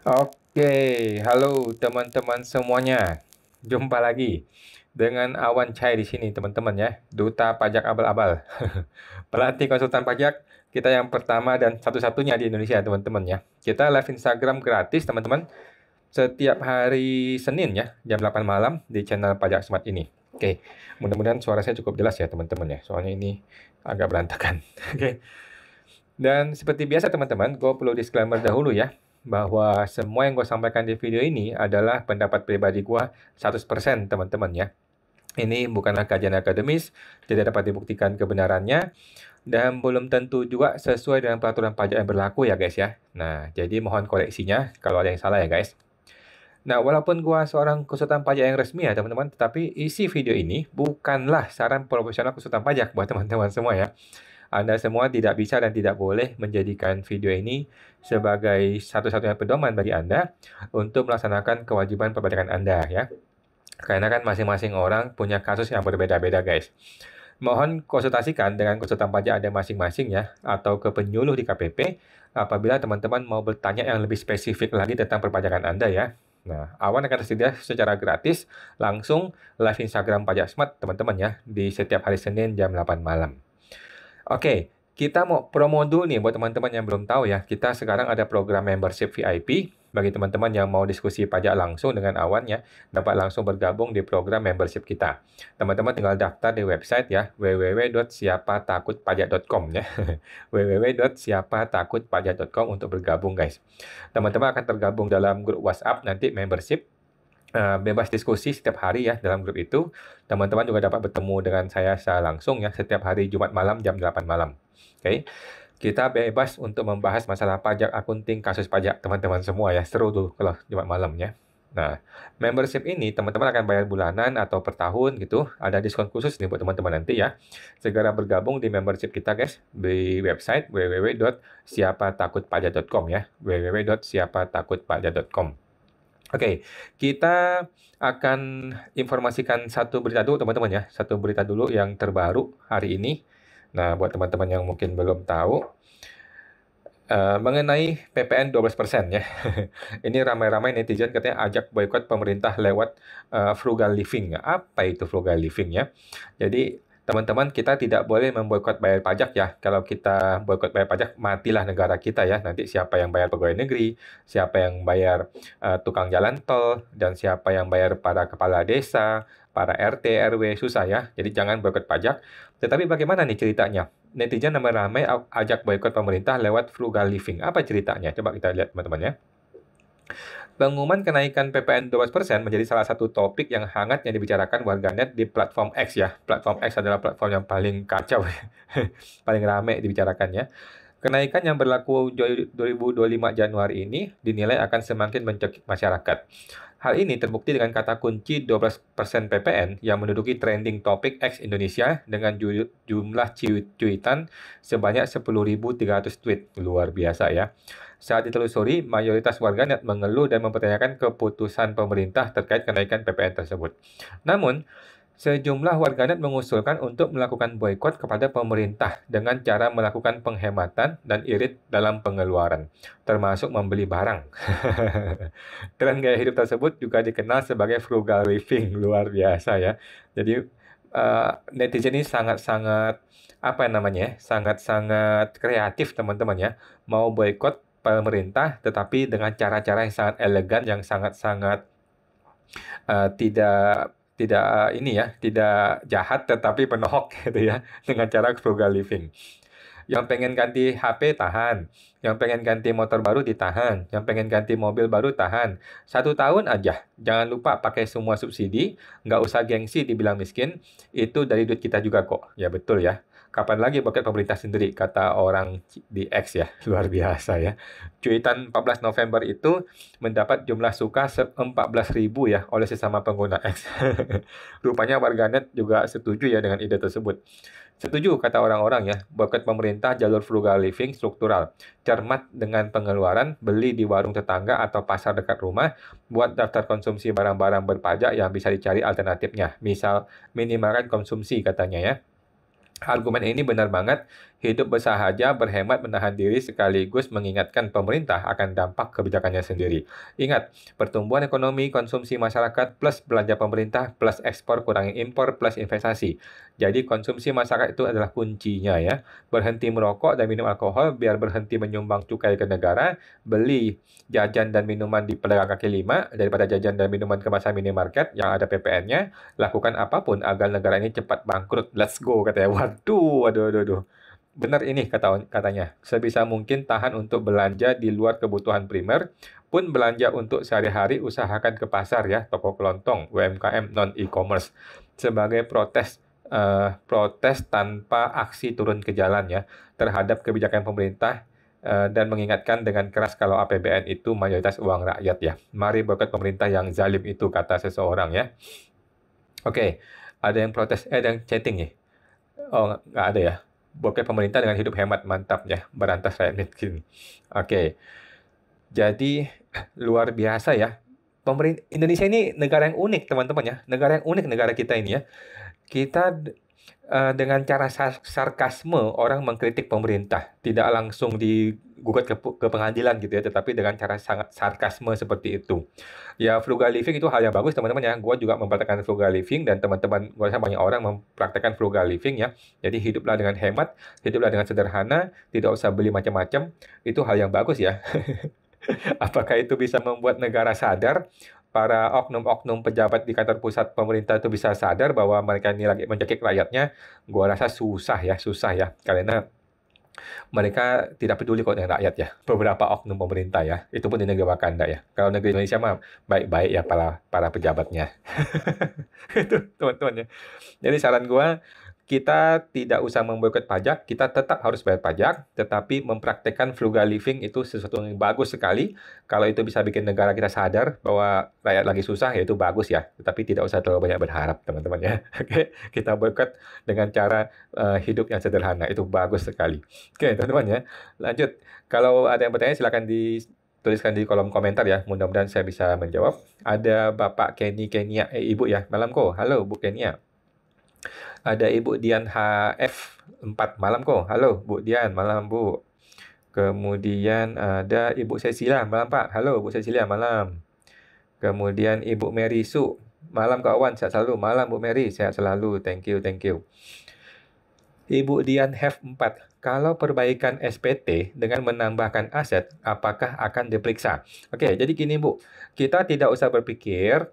Oke, halo teman-teman semuanya. Jumpa lagi dengan Awan Chai di sini, teman-teman ya. Duta Pajak Abal-Abal. Pelatih konsultan pajak kita yang pertama dan satu-satunya di Indonesia, teman-teman ya. Kita live Instagram gratis, teman-teman, setiap hari Senin ya, jam 8 malam di channel Pajak Smart ini. Oke, mudah-mudahan suara saya cukup jelas ya, teman-teman ya. Soalnya ini agak berantakan. Oke. Dan seperti biasa teman-teman, gue perlu disclaimer dahulu ya, bahwa semua yang gue sampaikan di video ini adalah pendapat pribadi gue 100% teman-teman ya. Ini bukanlah kajian akademis, tidak dapat dibuktikan kebenarannya, dan belum tentu juga sesuai dengan peraturan pajak yang berlaku ya guys ya. Nah, jadi mohon koreksinya kalau ada yang salah ya guys. Nah, walaupun gua seorang konsultan pajak yang resmi ya teman-teman, tetapi isi video ini bukanlah saran profesional konsultan pajak buat teman-teman semua ya. Anda semua tidak bisa dan tidak boleh menjadikan video ini sebagai satu-satunya pedoman bagi Anda untuk melaksanakan kewajiban perpajakan Anda ya. Karena kan masing-masing orang punya kasus yang berbeda-beda guys. Mohon konsultasikan dengan konsultan pajak Anda masing-masing ya, atau ke penyuluh di KPP apabila teman-teman mau bertanya yang lebih spesifik lagi tentang perpajakan Anda ya. Nah, Awan akan tersedia secara gratis langsung live Instagram Pajak Smart teman-teman ya di setiap hari Senin jam 8 malam. Oke, kita mau promo dulu nih buat teman-teman yang belum tahu ya. Kita sekarang ada program membership VIP bagi teman-teman yang mau diskusi pajak langsung dengan Awan ya, dapat langsung bergabung di program membership kita. Teman-teman tinggal daftar di website ya, www.siapatakutpajak.com ya. www.siapatakutpajak.com untuk bergabung guys. Teman-teman akan tergabung dalam grup WhatsApp nanti membership, bebas diskusi setiap hari ya dalam grup itu. Teman-teman juga dapat bertemu dengan saya secara langsung ya setiap hari Jumat malam jam 8 malam. Oke. Kita bebas untuk membahas masalah pajak, akunting, kasus pajak teman-teman semua ya. Seru tuh kalau Jumat malam ya. Nah, membership ini teman-teman akan bayar bulanan atau per tahun gitu. Ada diskon khusus nih buat teman-teman nanti ya. Segera bergabung di membership kita guys di website www.siapatakutpajak.com ya. www.siapatakutpajak.com. Oke, kita akan informasikan satu berita dulu teman-teman ya. Satu berita dulu yang terbaru hari ini. Nah, buat teman-teman yang mungkin belum tahu, mengenai PPN 12% ya. Ini ramai-ramai netizen katanya ajak boikot pemerintah lewat frugal living. Apa itu frugal living ya? Jadi teman-teman kita tidak boleh memboikot bayar pajak ya. Kalau kita boikot bayar pajak, matilah negara kita ya. Nanti siapa yang bayar pegawai negeri, siapa yang bayar tukang jalan tol, dan siapa yang bayar para kepala desa, para RT, RW, susah ya. Jadi jangan boikot pajak. Tetapi bagaimana nih ceritanya? Netizen ramai-ramai ajak boikot pemerintah lewat frugal living. Apa ceritanya? Coba kita lihat teman-teman ya. Pengumuman kenaikan PPN 12% menjadi salah satu topik yang hangat yang dibicarakan warganet di platform X ya. Platform X adalah platform yang paling kacau, paling ramai dibicarakannya. Kenaikan yang berlaku 2025 Januari ini dinilai akan semakin mencekik masyarakat. Hal ini terbukti dengan kata kunci 12% PPN yang menduduki trending topik X Indonesia dengan jumlah cuitan sebanyak 10.300 tweet. Luar biasa ya. Saat ditelusuri, mayoritas warganet mengeluh dan mempertanyakan keputusan pemerintah terkait kenaikan PPN tersebut. Namun, sejumlah warganet mengusulkan untuk melakukan boikot kepada pemerintah dengan cara melakukan penghematan dan irit dalam pengeluaran, termasuk membeli barang. Tren gaya hidup tersebut juga dikenal sebagai frugal living, luar biasa ya. Jadi netizen ini sangat-sangat apa namanya ya, sangat-sangat kreatif teman-teman ya, mau boikot pemerintah tetapi dengan cara-cara yang sangat elegan, yang sangat-sangat tidak tidak ini ya, tidak jahat tetapi penohok gitu ya, dengan cara frugal living. Yang pengen ganti HP tahan, yang pengen ganti motor baru ditahan, yang pengen ganti mobil baru tahan. 1 tahun aja, jangan lupa pakai semua subsidi, nggak usah gengsi dibilang miskin, itu dari duit kita juga kok. Ya betul ya. Kapan lagi pakai pemerintah sendiri, kata orang di X ya, luar biasa ya. Cuitan 14 November itu mendapat jumlah suka 14.000 ya oleh sesama pengguna X. Rupanya warganet juga setuju ya dengan ide tersebut. Setuju kata orang-orang ya, boikot pemerintah jalur frugal living struktural. Cermat dengan pengeluaran, beli di warung tetangga atau pasar dekat rumah, buat daftar konsumsi barang-barang berpajak yang bisa dicari alternatifnya. Misal, minimalkan konsumsi katanya ya. Argumen ini benar banget. Hidup bersahaja, berhemat, menahan diri sekaligus mengingatkan pemerintah akan dampak kebijakannya sendiri. Ingat, pertumbuhan ekonomi, konsumsi masyarakat, plus belanja pemerintah, plus ekspor, kurangi impor, plus investasi. Jadi konsumsi masyarakat itu adalah kuncinya ya. Berhenti merokok dan minum alkohol biar berhenti menyumbang cukai ke negara, beli jajan dan minuman di pedagang kaki lima daripada jajan dan minuman kemasan minimarket yang ada PPN-nya. Lakukan apapun agar negara ini cepat bangkrut. Let's go katanya. Waduh, waduh, waduh, waduh. Benar ini katanya. Sebisa mungkin tahan untuk belanja di luar kebutuhan primer, pun belanja untuk sehari-hari usahakan ke pasar ya, toko kelontong, UMKM non e-commerce. Sebagai protes tanpa aksi turun ke jalan ya terhadap kebijakan pemerintah dan mengingatkan dengan keras kalau APBN itu mayoritas uang rakyat ya. Mari boikot pemerintah yang zalim itu kata seseorang ya. Oke, ada yang protes, ada yang chatting nih. Oh, nggak ada ya. Bokeh pemerintah dengan hidup hemat, mantap ya. Berantas rakyat miskin. Oke, jadi luar biasa ya. Pemerintah Indonesia ini negara yang unik, teman-teman ya. Negara yang unik, negara kita ini ya. Kita dengan cara sarkasme orang mengkritik pemerintah, tidak langsung digugat ke pengadilan gitu ya, tetapi dengan cara sangat sarkasme seperti itu. Ya frugal living itu hal yang bagus teman-teman ya. Gua juga mempraktekkan frugal living dan teman-teman gua rasa banyak orang mempraktekkan frugal living ya. Jadi hiduplah dengan hemat, hiduplah dengan sederhana, tidak usah beli macam-macam. Itu hal yang bagus ya. Apakah itu bisa membuat negara sadar? Para oknum-oknum pejabat di kantor pusat pemerintah itu bisa sadar bahwa mereka ini lagi mencekik rakyatnya? Gua rasa susah ya, karena mereka tidak peduli kok dengan rakyat ya. Beberapa oknum pemerintah ya, itu pun di negara Wakanda ya. Kalau negeri Indonesia mah baik-baik ya para pejabatnya. Itu teman-teman ya. Jadi saran gua, kita tidak usah memboikot pajak, kita tetap harus bayar pajak, tetapi mempraktekkan frugal living itu sesuatu yang bagus sekali. Kalau itu bisa bikin negara kita sadar bahwa rakyat lagi susah, ya itu bagus ya. Tetapi tidak usah terlalu banyak berharap, teman-teman ya. Oke, kita boikot dengan cara hidup yang sederhana, itu bagus sekali. Oke, teman-teman ya. Lanjut, kalau ada yang bertanya silakan dituliskan di kolom komentar ya. Mudah-mudahan saya bisa menjawab. Ada Bapak Kenny Kenia, Ibu ya. Malam kok. Halo Bu Kenia. Ada Ibu Dian HF 4 malam kok. Halo Bu Dian, malam Bu. Kemudian ada Ibu Cecilia, malam Pak. Halo Bu Cecilia, malam. Kemudian Ibu Mary Su, malam kawan, sehat selalu. Malam Bu Mary, sehat selalu. Thank you, thank you. Ibu Dian HF 4, kalau perbaikan SPT dengan menambahkan aset, apakah akan diperiksa? Oke, jadi gini Bu, kita tidak usah berpikir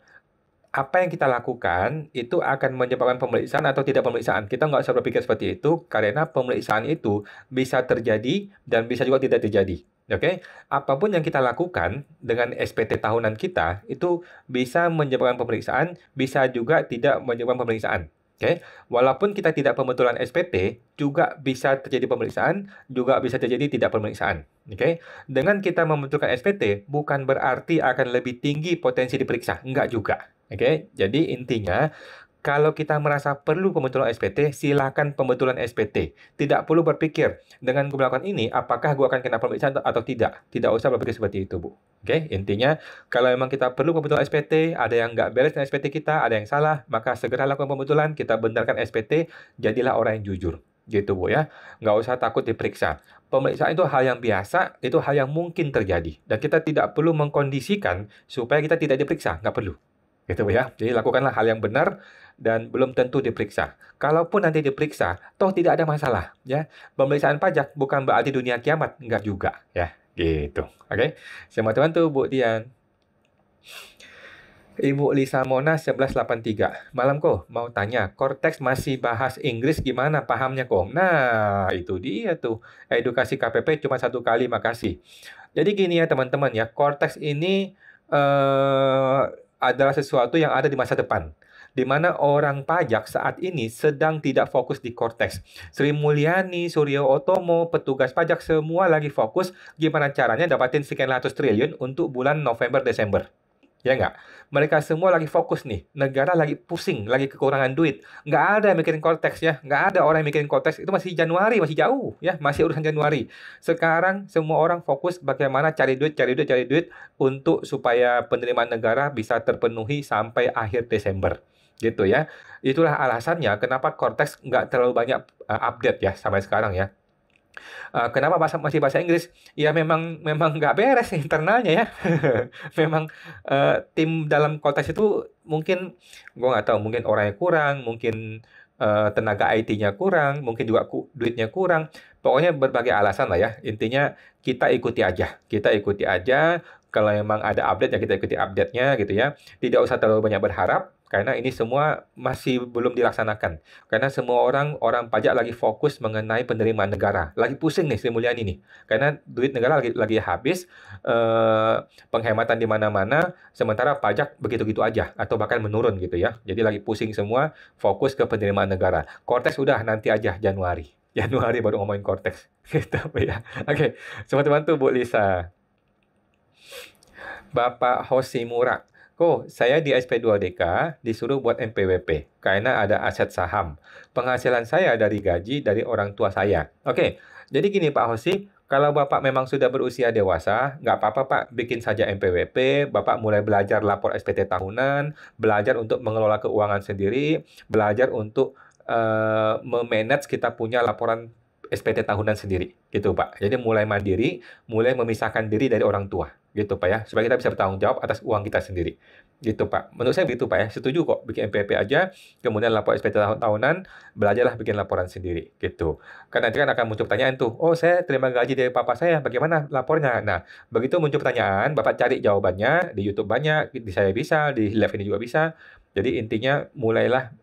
apa yang kita lakukan itu akan menyebabkan pemeriksaan atau tidak pemeriksaan. Kita nggak usah berpikir seperti itu karena pemeriksaan itu bisa terjadi dan bisa juga tidak terjadi. Oke, apapun yang kita lakukan dengan SPT tahunan kita itu bisa menyebabkan pemeriksaan, bisa juga tidak menyebabkan pemeriksaan. Oke, walaupun kita tidak pembetulan SPT, juga bisa terjadi pemeriksaan, juga bisa terjadi tidak pemeriksaan. Oke, dengan kita membetulkan SPT bukan berarti akan lebih tinggi potensi diperiksa, enggak juga. Oke, jadi intinya kalau kita merasa perlu pembetulan SPT, silakan pembetulan SPT. Tidak perlu berpikir, dengan gue melakukan ini, apakah gue akan kena pemeriksaan atau tidak. Tidak usah berpikir seperti itu, Bu. Oke, intinya, kalau memang kita perlu pembetulan SPT, ada yang nggak beres dengan SPT kita, ada yang salah, maka segera lakukan pembetulan, kita benarkan SPT, jadilah orang yang jujur. Gitu, Bu ya. Nggak usah takut diperiksa. Pemeriksaan itu hal yang biasa, itu hal yang mungkin terjadi. Dan kita tidak perlu mengkondisikan supaya kita tidak diperiksa, nggak perlu. Gitu ya. Jadi lakukanlah hal yang benar dan belum tentu diperiksa. Kalaupun nanti diperiksa, toh tidak ada masalah ya. Pemeriksaan pajak bukan berarti dunia kiamat, enggak juga ya. Gitu. Oke. Sama teman tuh Bu Dian. Ibu Lisa Mona 1183. Malam kok mau tanya, Cortex masih bahas Inggris gimana pahamnya kok? Nah, itu dia tuh. Edukasi KPP cuma 1 kali, makasih. Jadi gini ya teman-teman ya, Cortex ini adalah sesuatu yang ada di masa depan, di mana orang pajak saat ini sedang tidak fokus di Cortex. Sri Mulyani, Suryo Utomo, petugas pajak semua lagi fokus gimana caranya dapatin sekian ratus triliun untuk bulan November Desember. Ya nggak? Mereka semua lagi fokus nih. Negara lagi pusing, lagi kekurangan duit. Nggak ada yang mikirin Cortex ya. Nggak ada orang yang mikirin Cortex. Itu masih Januari, masih jauh ya. Masih urusan Januari. Sekarang semua orang fokus bagaimana cari duit untuk supaya penerimaan negara bisa terpenuhi sampai akhir Desember. gitu ya. Itulah alasannya kenapa Cortex nggak terlalu banyak update ya sampai sekarang ya. Kenapa masih bahasa Inggris? Ya memang memang nggak beres internalnya ya. Memang tim dalam Cortex itu mungkin gue nggak tahu, mungkin orangnya kurang, mungkin tenaga IT-nya kurang, mungkin juga duitnya kurang. Pokoknya berbagai alasan lah ya. Intinya kita ikuti aja. Kita ikuti aja. Kalau memang ada update ya kita ikuti update-nya gitu ya. Tidak usah terlalu banyak berharap karena ini semua masih belum dilaksanakan. Karena semua orang pajak lagi fokus mengenai penerimaan negara. Lagi pusing nih Sri Mulyani nih. Karena duit negara lagi habis, eh, penghematan di mana-mana, sementara pajak begitu-gitu aja atau bahkan menurun gitu ya. Jadi lagi pusing semua, fokus ke penerimaan negara. Cortex udah nanti aja Januari. Januari baru ngomongin Cortex. Gitu ya. Oke, semua bantu Bu Lisa. Bapak Hoshimura. Oh, saya di SP2DK disuruh buat NPWP karena ada aset saham. Penghasilan saya dari gaji dari orang tua saya. Oke, jadi gini Pak Hoshi, kalau Bapak memang sudah berusia dewasa, nggak apa-apa Pak, bikin saja NPWP. Bapak mulai belajar lapor SPT tahunan, belajar untuk mengelola keuangan sendiri, belajar untuk memanage kita punya laporan SPT tahunan sendiri, gitu Pak. Jadi mulai mandiri, mulai memisahkan diri dari orang tua gitu Pak ya, supaya kita bisa bertanggung jawab atas uang kita sendiri. Gitu Pak. Menurut saya begitu Pak ya, setuju kok bikin MPP aja, kemudian lapor SPT tahunan, belajarlah bikin laporan sendiri gitu. Karena nanti kan akan muncul pertanyaan tuh, oh saya terima gaji dari papa saya, bagaimana lapornya? Nah, begitu muncul pertanyaan, Bapak cari jawabannya di YouTube banyak, di saya bisa, di live ini juga bisa. Jadi intinya mulailah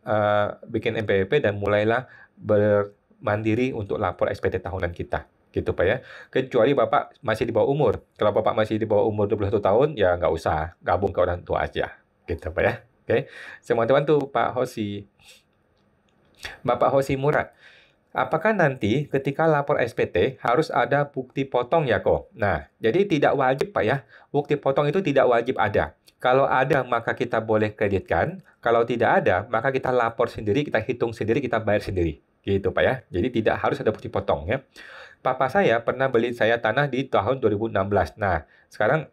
bikin MPP dan mulailah bermandiri untuk lapor SPT tahunan kita gitu Pak ya. Kecuali Bapak masih di bawah umur. Kalau Bapak masih di bawah umur 21 tahun, ya nggak usah gabung ke orang tua aja. Gitu Pak ya. Oke. Semua teman tuh Pak Hoshi. Bapak Hoshi Murad. Apakah nanti ketika lapor SPT harus ada bukti potong ya kok? Nah, jadi tidak wajib Pak ya. Bukti potong itu tidak wajib ada. Kalau ada maka kita boleh kreditkan. Kalau tidak ada maka kita lapor sendiri, kita hitung sendiri, kita bayar sendiri. Gitu Pak ya. Jadi tidak harus ada bukti potong ya. Papa saya pernah beli saya tanah di tahun 2016. Nah, sekarang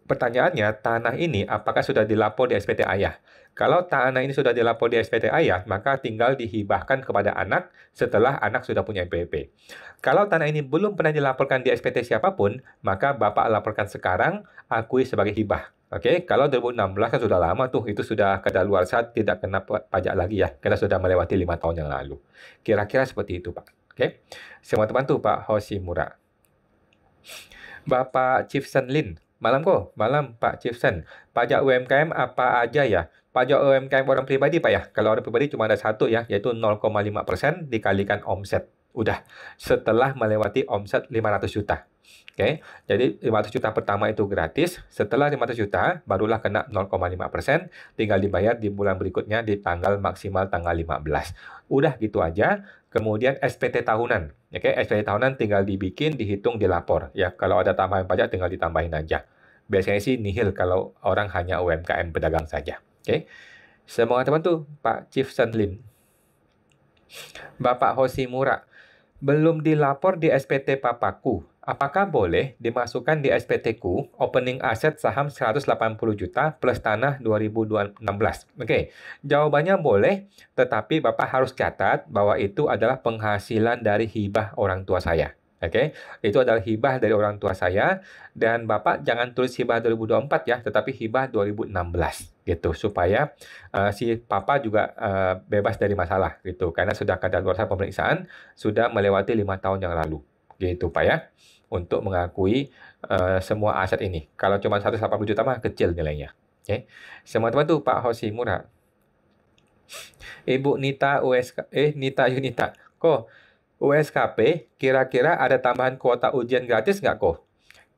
pertanyaannya, tanah ini apakah sudah dilapor di SPT ayah? Kalau tanah ini sudah dilapor di SPT ayah, maka tinggal dihibahkan kepada anak setelah anak sudah punya NPWP. Kalau tanah ini belum pernah dilaporkan di SPT siapapun, maka Bapak laporkan sekarang, akui sebagai hibah. Oke, kalau 2016 kan sudah lama tuh, itu sudah kadaluarsa, tidak kena pajak lagi ya, karena sudah melewati 5 tahun yang lalu. Kira-kira seperti itu, Pak. Oke, semua teman tuh Pak Hoshimura. Bapak Chiefsen Lin. Malam kok, malam Pak Chiefsen. Pajak UMKM apa aja ya? Pajak UMKM orang pribadi Pak ya. Kalau orang pribadi cuma ada satu ya, yaitu 0,5% dikalikan omset. Udah, setelah melewati omset 500 juta. Oke, jadi 500 juta pertama itu gratis. Setelah 500 juta, barulah kena 0,5%. Tinggal dibayar di bulan berikutnya di tanggal maksimal tanggal 15. Udah gitu aja. Kemudian SPT tahunan. Oke, SPT tahunan tinggal dibikin, dihitung, dilapor. Ya, kalau ada tambahan pajak tinggal ditambahin aja. Biasanya sih nihil kalau orang hanya UMKM pedagang saja. Oke. Semua teman tuh Pak Chief Sanlin. Bapak Hoshimura. Belum dilapor di SPT papaku. Apakah boleh dimasukkan di SPT ku opening aset saham 180 juta plus tanah 2016? Oke, jawabannya boleh, tetapi Bapak harus catat bahwa itu adalah penghasilan dari hibah orang tua saya. Oke, itu adalah hibah dari orang tua saya dan Bapak jangan tulis hibah 2024 ya, tetapi hibah 2016 gitu supaya si Papa juga bebas dari masalah gitu karena sudah kadaluarsa pemeriksaan sudah melewati 5 tahun yang lalu gitu Pak ya untuk mengakui semua aset ini. Kalau cuma 180 juta mah kecil nilainya. Oke. Semua teman tuh Pak Hoshimura. Ibu Nita Nita Yunita. Kok USKP kira-kira ada tambahan kuota ujian gratis nggak kok?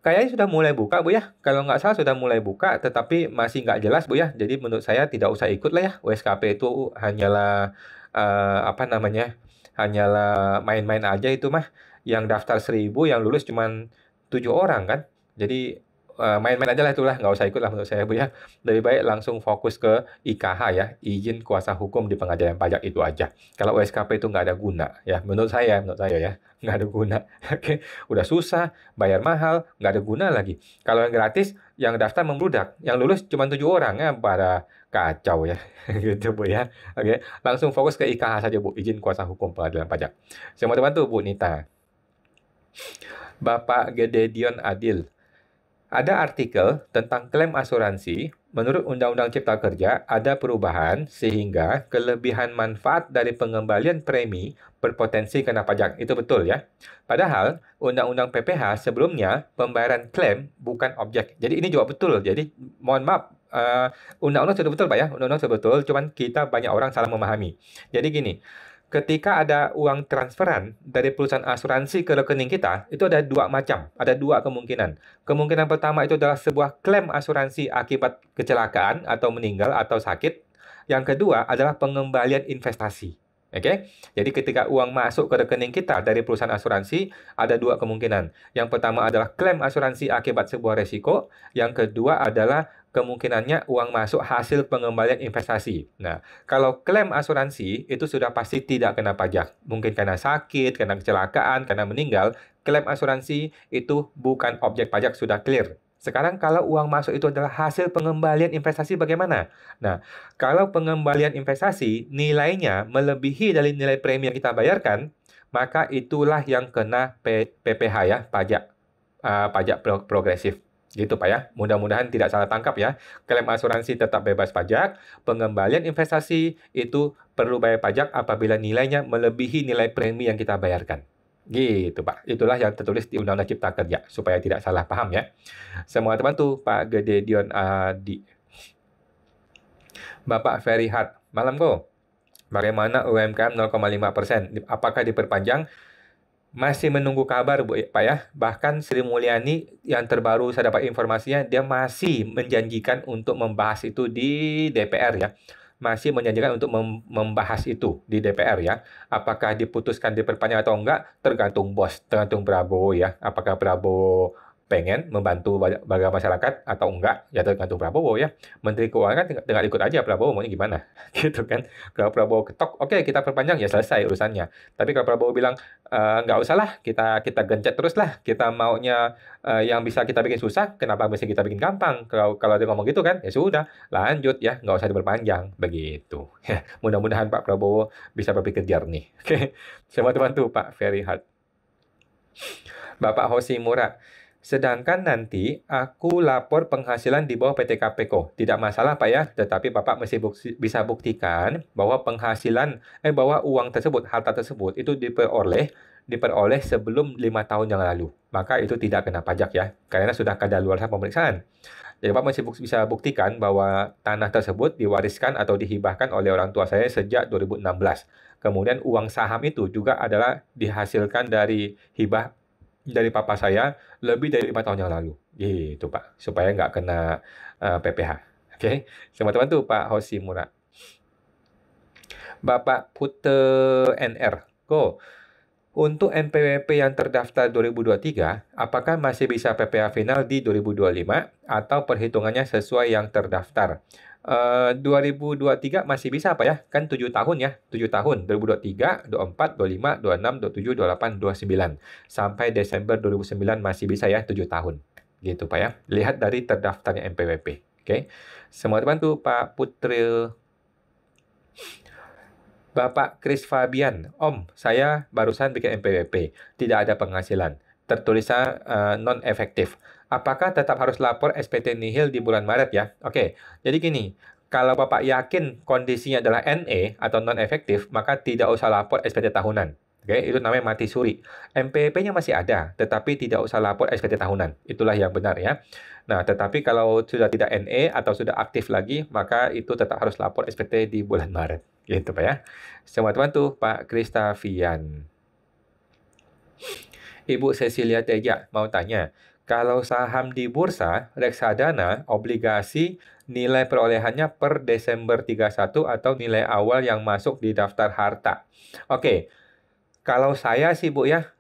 Kayaknya sudah mulai buka Bu ya. Kalau nggak salah sudah mulai buka, tetapi masih nggak jelas Bu ya. Jadi menurut saya tidak usah ikut lah ya. USKP itu hanyalah apa namanya? Hanyalah main-main aja itu mah. Yang daftar 1.000, yang lulus cuma 7 orang kan. Jadi main-main aja lah itulah, nggak usah ikut lah menurut saya Bu ya. Lebih baik langsung fokus ke IKH ya, izin kuasa hukum di pengajian pajak itu aja. Kalau USKP itu nggak ada guna ya, menurut saya ya, nggak ada guna. Oke, udah susah, bayar mahal, nggak ada guna lagi. Kalau yang gratis, yang daftar membludak, yang lulus cuma 7 orang ya, pada kacau ya. Gitu Bu ya. Oke, langsung fokus ke IKH saja Bu, izin kuasa hukum pengadilan pajak. Saya mau bantu Bu Nita. Bapak Gededion Adil. Ada artikel tentang klaim asuransi. Menurut Undang-Undang Cipta Kerja, ada perubahan sehingga kelebihan manfaat dari pengembalian premi berpotensi kena pajak. Itu betul ya. Padahal Undang-Undang PPH sebelumnya pembayaran klaim bukan objek. Jadi ini juga betul. Jadi mohon maaf, Undang-Undang sudah betul Pak ya. Undang-Undang sudah betul, cuman kita banyak orang salah memahami. Jadi gini, ketika ada uang transferan dari perusahaan asuransi ke rekening kita, itu ada dua macam, ada dua kemungkinan. Kemungkinan pertama itu adalah sebuah klaim asuransi akibat kecelakaan atau meninggal atau sakit. Yang kedua adalah pengembalian investasi. Oke, jadi ketika uang masuk ke rekening kita dari perusahaan asuransi, ada dua kemungkinan. Yang pertama adalah klaim asuransi akibat sebuah resiko. Yang kedua adalah kemungkinannya uang masuk hasil pengembalian investasi. Nah, kalau klaim asuransi itu sudah pasti tidak kena pajak. Mungkin karena sakit, karena kecelakaan, karena meninggal, klaim asuransi itu bukan objek pajak, sudah clear. Sekarang kalau uang masuk itu adalah hasil pengembalian investasi bagaimana? Nah, kalau pengembalian investasi nilainya melebihi dari nilai premi yang kita bayarkan, maka itulah yang kena PPH ya, pajak progresif. Gitu Pak ya. Mudah-mudahan tidak salah tangkap ya. Klaim asuransi tetap bebas pajak. Pengembalian investasi itu perlu bayar pajak apabila nilainya melebihi nilai premi yang kita bayarkan. Gitu Pak. Itulah yang tertulis di Undang-Undang Cipta Kerja. Supaya tidak salah paham ya. Semua teman tuh Pak Gededion Adi. Bapak Ferry Hart. Malam kok. Bagaimana UMKM 0,5%? Apakah diperpanjang? Masih menunggu kabar Bu, Pak ya. Bahkan Sri Mulyani yang terbaru saya dapat informasinya, dia masih menjanjikan untuk membahas itu di DPR ya. Masih menjanjikan untuk membahas itu di DPR ya. Apakah diputuskan diperpanjang atau enggak, tergantung bos, tergantung Prabowo ya. Apakah Prabowo pengen membantu warga masyarakat atau enggak, ya tergantung Prabowo ya. Menteri Keuangan kan tinggal ikut aja Prabowo maunya gimana, gitu kan. Kalau Prabowo ketok, oke kita perpanjang ya selesai urusannya. Tapi kalau Prabowo bilang nggak usah lah, kita gencet terus lah, kita maunya yang bisa kita bikin susah, kenapa mesti kita bikin gampang? Kalau dia ngomong gitu kan, ya sudah lanjut ya, nggak usah diperpanjang begitu. Ya, mudah-mudahan Pak Prabowo bisa berpikir jernih. Oke, sama teman tuh Pak Ferry Hart. Bapak Hoshimura. Sedangkan nanti aku lapor penghasilan di bawah PTKPK. Tidak masalah Pak ya, tetapi Bapak mesti bisa buktikan bahwa bahwa uang tersebut, harta tersebut itu diperoleh sebelum 5 tahun yang lalu. Maka itu tidak kena pajak ya, karena sudah kadaluarsa pemeriksaan. Jadi Bapak masih bisa buktikan bahwa tanah tersebut diwariskan atau dihibahkan oleh orang tua saya sejak 2016. Kemudian uang saham itu juga adalah dihasilkan dari hibah dari papa saya lebih dari 5 tahun yang lalu. Gitu, Pak. Supaya nggak kena PPH. Oke. Sama teman tuh Pak Hoshimura. Bapak Pute NR. Untuk NPWP yang terdaftar 2023, apakah masih bisa PPH final di 2025 atau perhitungannya sesuai yang terdaftar? 2023 masih bisa Pak ya? Kan 7 tahun ya, 7 tahun. 2023, 24, 25, 26, 27, 28, 29. Sampai Desember 2009 masih bisa ya, 7 tahun. Gitu Pak ya. Lihat dari terdaftarnya NPWP. Oke. Semua bantu Pak Putri. Bapak Chris Fabian, Om, saya barusan bikin NPWP, tidak ada penghasilan. Tertulisnya non-efektif. Apakah tetap harus lapor SPT nihil di bulan Maret ya? Oke, jadi gini, kalau Bapak yakin kondisinya adalah NE atau non-efektif, maka tidak usah lapor SPT tahunan. Oke, itu namanya mati suri. NPWP-nya masih ada, tetapi tidak usah lapor SPT tahunan. Itulah yang benar ya. Nah, tetapi kalau sudah tidak NE atau sudah aktif lagi, maka itu tetap harus lapor SPT di bulan Maret. Gitu Pak ya. Semua teman tuh Pak Kristavian. Ibu Cecilia Teja mau tanya, kalau saham di bursa, reksadana, obligasi, nilai perolehannya per Desember 31 atau nilai awal yang masuk di daftar harta. Oke, kalau saya sih Bu ya,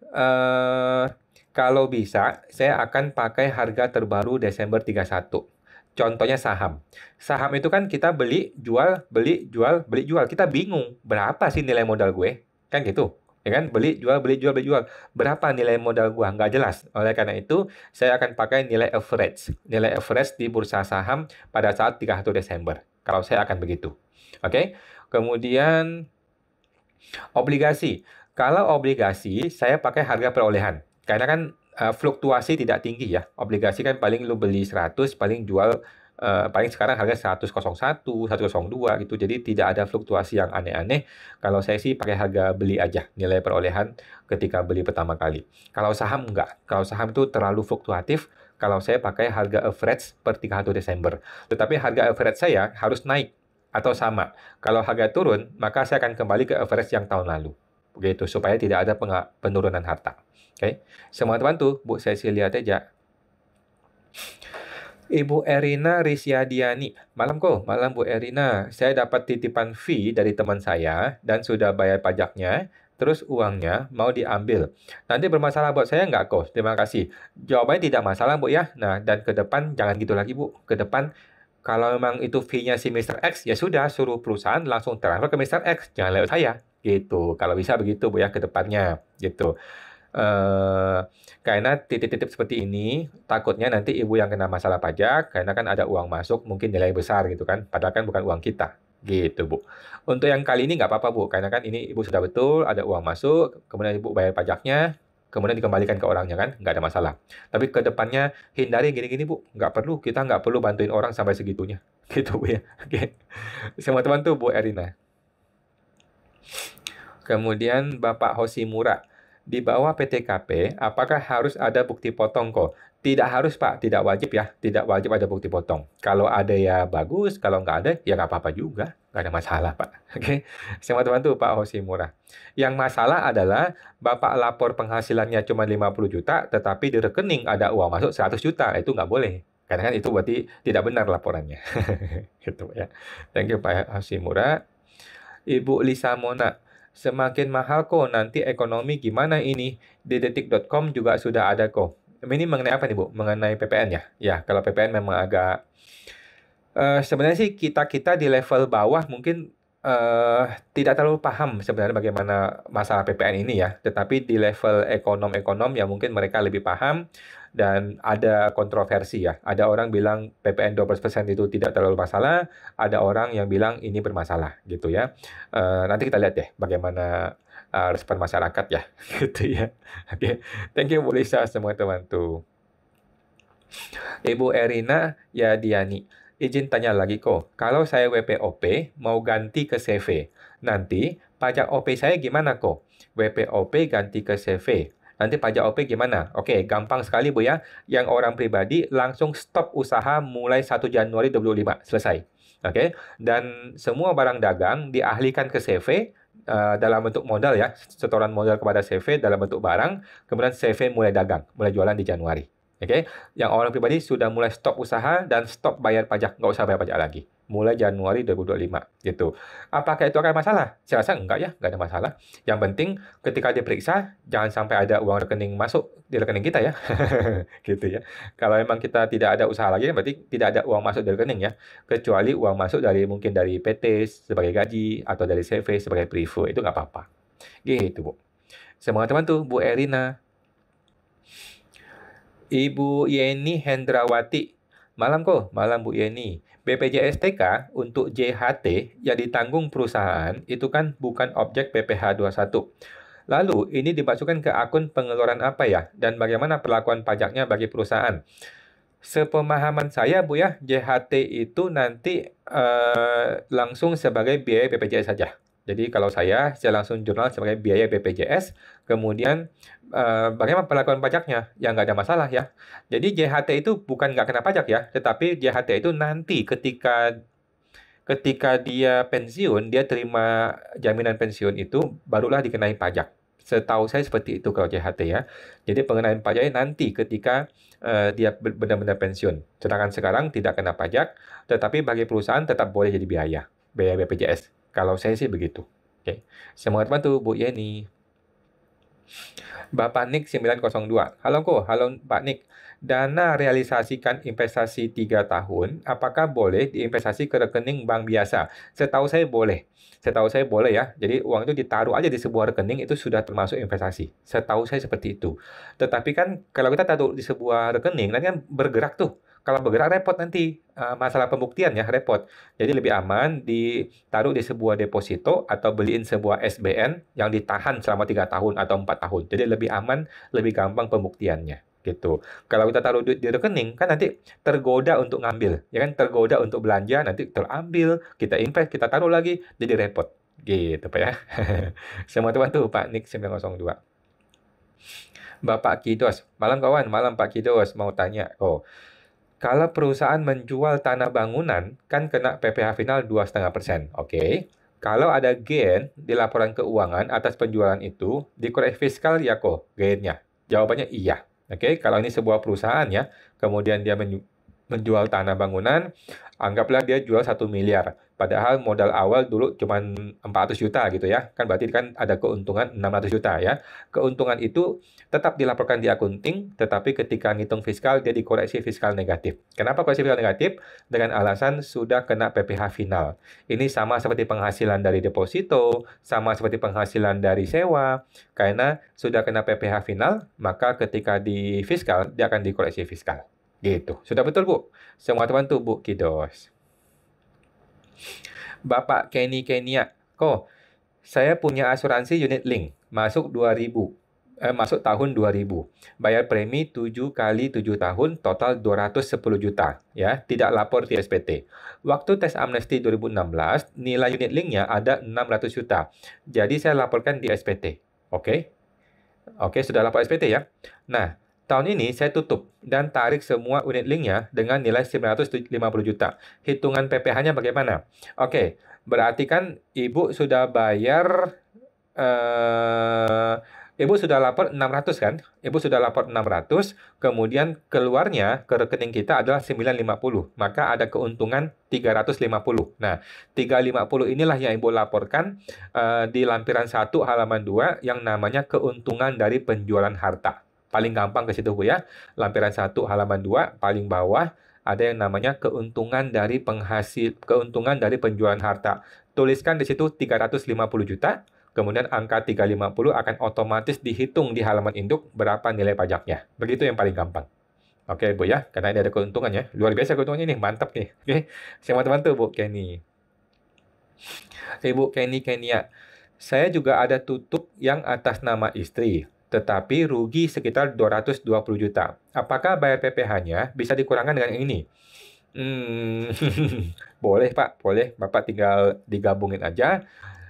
kalau bisa, saya akan pakai harga terbaru Desember 31. Contohnya saham. Saham itu kan kita beli, jual, beli, jual, beli, jual. Kita bingung, berapa sih nilai modal gue? Kan gitu. Ya kan? Beli, jual, beli, jual, beli, jual. Berapa nilai modal gua? Nggak jelas. Oleh karena itu, saya akan pakai nilai average. Nilai average di bursa saham pada saat 31 Desember. Kalau saya akan begitu. Oke? Kemudian obligasi. Kalau obligasi, saya pakai harga perolehan. Karena kan fluktuasi tidak tinggi ya. Obligasi kan paling lu beli 100, paling jual paling sekarang harga 101, 102 gitu. Jadi tidak ada fluktuasi yang aneh-aneh. Kalau saya sih pakai harga beli aja, nilai perolehan ketika beli pertama kali. Kalau saham enggak. Kalau saham itu terlalu fluktuatif. Kalau saya pakai harga average per 31 Desember. Tetapi harga average saya harus naik atau sama. Kalau harga turun, maka saya akan kembali ke average yang tahun lalu. Begitu, supaya tidak ada penurunan harta. Oke, semua teman-teman tuh, Bu Sesi lihat aja. Ibu Erina Risyadiani. Malam kok, malam Bu Erina. Saya dapat titipan fee dari teman saya dan sudah bayar pajaknya. Terus uangnya mau diambil. Nanti bermasalah buat saya nggak kok? Terima kasih. Jawabannya tidak masalah Bu ya. Nah, dan ke depan jangan gitu lagi Bu. Ke depan kalau memang itu fee-nya si Mister X, ya sudah suruh perusahaan langsung transfer ke Mister X, jangan lewat saya. Gitu. Kalau bisa begitu Bu ya ke depannya. Gitu. Karena titip-titip seperti ini, takutnya nanti ibu yang kena masalah pajak, karena kan ada uang masuk, mungkin nilai besar gitu kan, padahal kan bukan uang kita. Gitu, Bu. Untuk yang kali ini nggak apa-apa, Bu, karena kan ini ibu sudah betul, ada uang masuk, kemudian ibu bayar pajaknya, kemudian dikembalikan ke orangnya kan, nggak ada masalah. Tapi ke depannya hindari gini-gini, Bu. Nggak perlu, kita nggak perlu bantuin orang sampai segitunya. Gitu, Bu ya. Oke. Semua teman tuh, Bu Erina. Kemudian Bapak Hoshimura. Di bawah PTKP, apakah harus ada bukti potong kok? Tidak harus, Pak. Tidak wajib ya. Tidak wajib ada bukti potong. Kalau ada ya bagus, kalau nggak ada ya nggak apa-apa juga. Nggak ada masalah, Pak. Oke. Sama teman tuh Pak Hoshimura. Yang masalah adalah Bapak lapor penghasilannya cuma 50 juta, tetapi di rekening ada uang masuk 100 juta. Itu nggak boleh. Karena kan itu berarti tidak benar laporannya. Gitu ya. Thank you Pak Hoshimura. Ibu Lisa Mona. Semakin mahal kok, nanti ekonomi gimana ini? Di detik.com juga sudah ada kok. Ini mengenai apa nih, Bu? Mengenai PPN ya? Ya, kalau PPN memang agak... sebenarnya sih kita-kita di level bawah mungkin tidak terlalu paham sebenarnya bagaimana masalah PPN ini ya. Tetapi di level ekonom-ekonom ya mungkin mereka lebih paham dan ada kontroversi ya. Ada orang bilang PPN 12% itu tidak terlalu masalah, ada orang yang bilang ini bermasalah gitu ya. Nanti kita lihat deh bagaimana respon masyarakat ya gitu ya. Oke, thank you Bu Lisa semua teman tuh. Ibu Erina Yadiani. Izin tanya lagi kok, kalau saya WPOP mau ganti ke CV, nanti pajak OP saya gimana kok? WPOP ganti ke CV, nanti pajak OP gimana? Oke, gampang sekali Bu ya. Yang orang pribadi langsung stop usaha mulai 1 Januari 2025, selesai. Oke, dan semua barang dagang dialihkan ke CV dalam bentuk modal ya, setoran modal kepada CV dalam bentuk barang, kemudian CV mulai dagang, mulai jualan di Januari. Oke, yang orang pribadi sudah mulai stop usaha dan stop bayar pajak, nggak usah bayar pajak lagi. Mulai Januari 2025, gitu. Apakah itu akan masalah? Saya rasa enggak ya, nggak ada masalah. Yang penting ketika diperiksa, jangan sampai ada uang rekening masuk di rekening kita ya. Gitu ya. Kalau memang kita tidak ada usaha lagi, berarti tidak ada uang masuk di rekening ya. Kecuali uang masuk dari mungkin dari PT sebagai gaji, atau dari CV sebagai privo, itu nggak apa-apa. Gitu, Bu. Semangat teman tuh, Bu Erina. Ibu Yeni Hendrawati. Malam kok, malam Bu Yeni. BPJS TK untuk JHT yang ditanggung perusahaan itu kan bukan objek PPh 21. Lalu ini dimasukkan ke akun pengeluaran apa ya? Dan bagaimana perlakuan pajaknya bagi perusahaan? Sepemahaman saya Bu ya, JHT itu nanti langsung sebagai biaya BPJS saja. Jadi kalau saya langsung jurnal sebagai biaya BPJS, kemudian bagaimana perlakuan pajaknya? Ya nggak ada masalah ya. Jadi JHT itu bukan nggak kena pajak ya, tetapi JHT itu nanti ketika ketika dia pensiun, dia terima jaminan pensiun itu barulah dikenai pajak. Setahu saya seperti itu kalau JHT ya. Jadi pengenaan pajaknya nanti ketika dia benar-benar pensiun. Sedangkan sekarang tidak kena pajak, tetapi bagi perusahaan tetap boleh jadi biaya BPJS. Kalau saya sih begitu. Oke. Semangat bantu Bu Yeni. Bapak Nick 902. Halo Ko, halo Pak Nick. Dana realisasikan investasi 3 tahun, apakah boleh diinvestasi ke rekening bank biasa? Setahu saya boleh. Setahu saya boleh ya. Jadi uang itu ditaruh aja di sebuah rekening itu sudah termasuk investasi. Setahu saya seperti itu. Tetapi kan kalau kita taruh di sebuah rekening, nanti kan bergerak tuh. Kalau bergerak repot nanti. Masalah pembuktian ya repot. Jadi lebih aman ditaruh di sebuah deposito atau beliin sebuah SBN yang ditahan selama 3 tahun atau 4 tahun. Jadi lebih aman, lebih gampang pembuktiannya gitu. Kalau kita taruh duit di rekening kan nanti tergoda untuk ngambil, ya kan tergoda untuk belanja nanti terambil, kita invest, kita taruh lagi jadi repot. Gitu Pak ya. Semua teman tuh Pak Nick 902. Bapak Kidos, malam kawan, malam Pak Kidos mau tanya. Oh, kalau perusahaan menjual tanah bangunan, kan kena PPh final 2,5%. Oke. Kalau ada gain di laporan keuangan atas penjualan itu, dikoreksi fiskal ya kok gainnya? Jawabannya iya. Oke. Kalau ini sebuah perusahaan ya, kemudian dia menjual tanah bangunan, anggaplah dia jual 1 miliar. Padahal modal awal dulu cuma 400 juta gitu ya. Kan berarti kan ada keuntungan 600 juta ya. Keuntungan itu tetap dilaporkan di akunting, tetapi ketika ngitung fiskal, dia dikoreksi fiskal negatif. Kenapa koreksi fiskal negatif? Dengan alasan sudah kena PPh final. Ini sama seperti penghasilan dari deposito, sama seperti penghasilan dari sewa. Karena sudah kena PPh final, maka ketika di fiskal, dia akan dikoreksi fiskal. Gitu. Sudah betul, Bu? Semua teman tuh, Bu Kidos. Bapak Kenny Kenia. Kok, saya punya asuransi unit link. Masuk 2000. Masuk tahun 2000. Bayar premi 7 kali 7 tahun, total 210 juta. Ya, tidak lapor di SPT. Waktu tes amnesti 2016, nilai unit linknya ada 600 juta. Jadi saya laporkan di SPT. Oke? Oke, sudah lapor SPT ya. Nah, tahun ini saya tutup dan tarik semua unit linknya dengan nilai 950 juta. Hitungan PPh-nya bagaimana? Oke, berarti kan Ibu sudah bayar, Ibu sudah lapor 600 kan? Ibu sudah lapor 600, kemudian keluarnya ke rekening kita adalah 950. Maka ada keuntungan 350. Nah, 350 inilah yang Ibu laporkan di lampiran 1 halaman 2 yang namanya keuntungan dari penjualan harta. Paling gampang ke situ Bu ya. Lampiran 1 halaman 2 paling bawah ada yang namanya keuntungan dari keuntungan dari penjualan harta. Tuliskan di situ 350 juta. Kemudian angka 350 akan otomatis dihitung di halaman induk berapa nilai pajaknya. Begitu yang paling gampang. Oke, Bu ya, karena ini ada keuntungannya. Luar biasa keuntungannya nih, mantap nih. Oke, semua teman tuh Bu Kenny. Ibu Kenny Kenia. Saya juga ada tutup yang atas nama istri, tetapi rugi sekitar 220 juta. Apakah bayar PPh-nya bisa dikurangkan dengan ini? Boleh Pak, boleh. Bapak tinggal digabungin aja.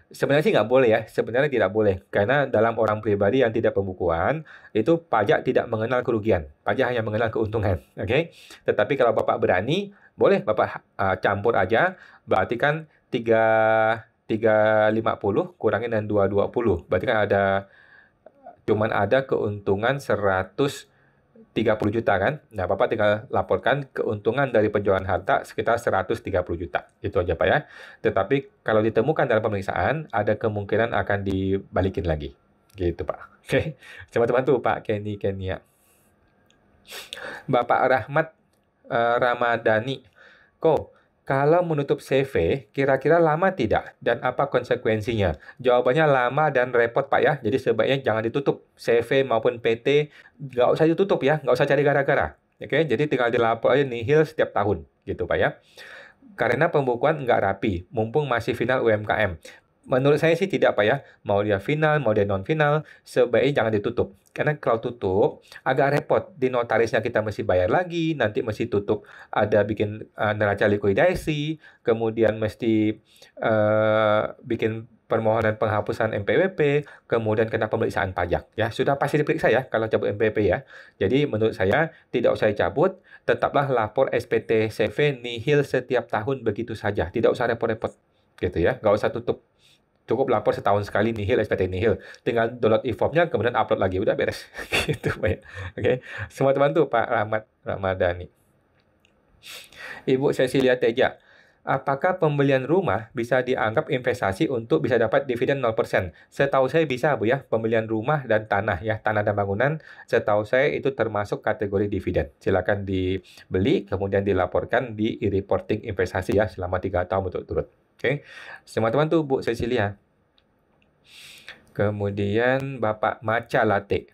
Sebenarnya sih nggak boleh ya, sebenarnya tidak boleh. Karena dalam orang pribadi yang tidak pembukuan, itu pajak tidak mengenal kerugian. Pajak hanya mengenal keuntungan. Oke? Tetapi kalau Bapak berani, boleh Bapak campur aja. Berarti kan 350 kurangin dengan 220. Berarti kan cuman ada keuntungan 130 juta kan. Nah, Bapak tinggal laporkan keuntungan dari penjualan harta sekitar 130 juta. Itu aja Pak ya. Tetapi kalau ditemukan dalam pemeriksaan, ada kemungkinan akan dibalikin lagi. Gitu Pak. Oke. Teman-teman tuh Pak Kenny Kenia. Bapak Rahmat Ramadhani. Kok, kalau menutup CV, kira-kira lama tidak? Dan apa konsekuensinya? Jawabannya lama dan repot, Pak ya. Jadi sebaiknya jangan ditutup. CV maupun PT, nggak usah ditutup ya. Nggak usah cari gara-gara. Oke, jadi tinggal dilapor aja nihil setiap tahun. Gitu, Pak ya. Karena pembukuan nggak rapi, mumpung masih final UMKM. Menurut saya sih tidak Pak ya. Mau dia final, mau dia non-final, sebaiknya jangan ditutup. Karena kalau tutup, agak repot. Di notarisnya kita mesti bayar lagi, nanti mesti tutup, ada bikin neraca likuidasi, kemudian mesti bikin permohonan penghapusan MPWP, kemudian kena pemeriksaan pajak. Ya, sudah pasti diperiksa ya kalau cabut MPWP ya. Jadi menurut saya tidak usah dicabut, tetaplah lapor SPT CV nihil setiap tahun begitu saja. Tidak usah repot-repot. Gitu ya, nggak usah tutup. Cukup lapor setahun sekali nihil, SPT nihil. Tinggal download e-formnya, kemudian upload lagi. Udah beres. Gitu, Pak. Oke. Semua teman tuh, Pak Ramadhani. Ibu Cecilia Teja. Apakah pembelian rumah bisa dianggap investasi untuk bisa dapat dividen 0%? Setahu saya bisa, Bu ya. Pembelian rumah dan tanah ya, tanah dan bangunan, setahu saya itu termasuk kategori dividen. Silakan dibeli, kemudian dilaporkan di e-reporting investasi ya selama 3 tahun berturut-turut. Oke. Teman-teman tuh Bu Cecilia. Kemudian Bapak Maca Latte.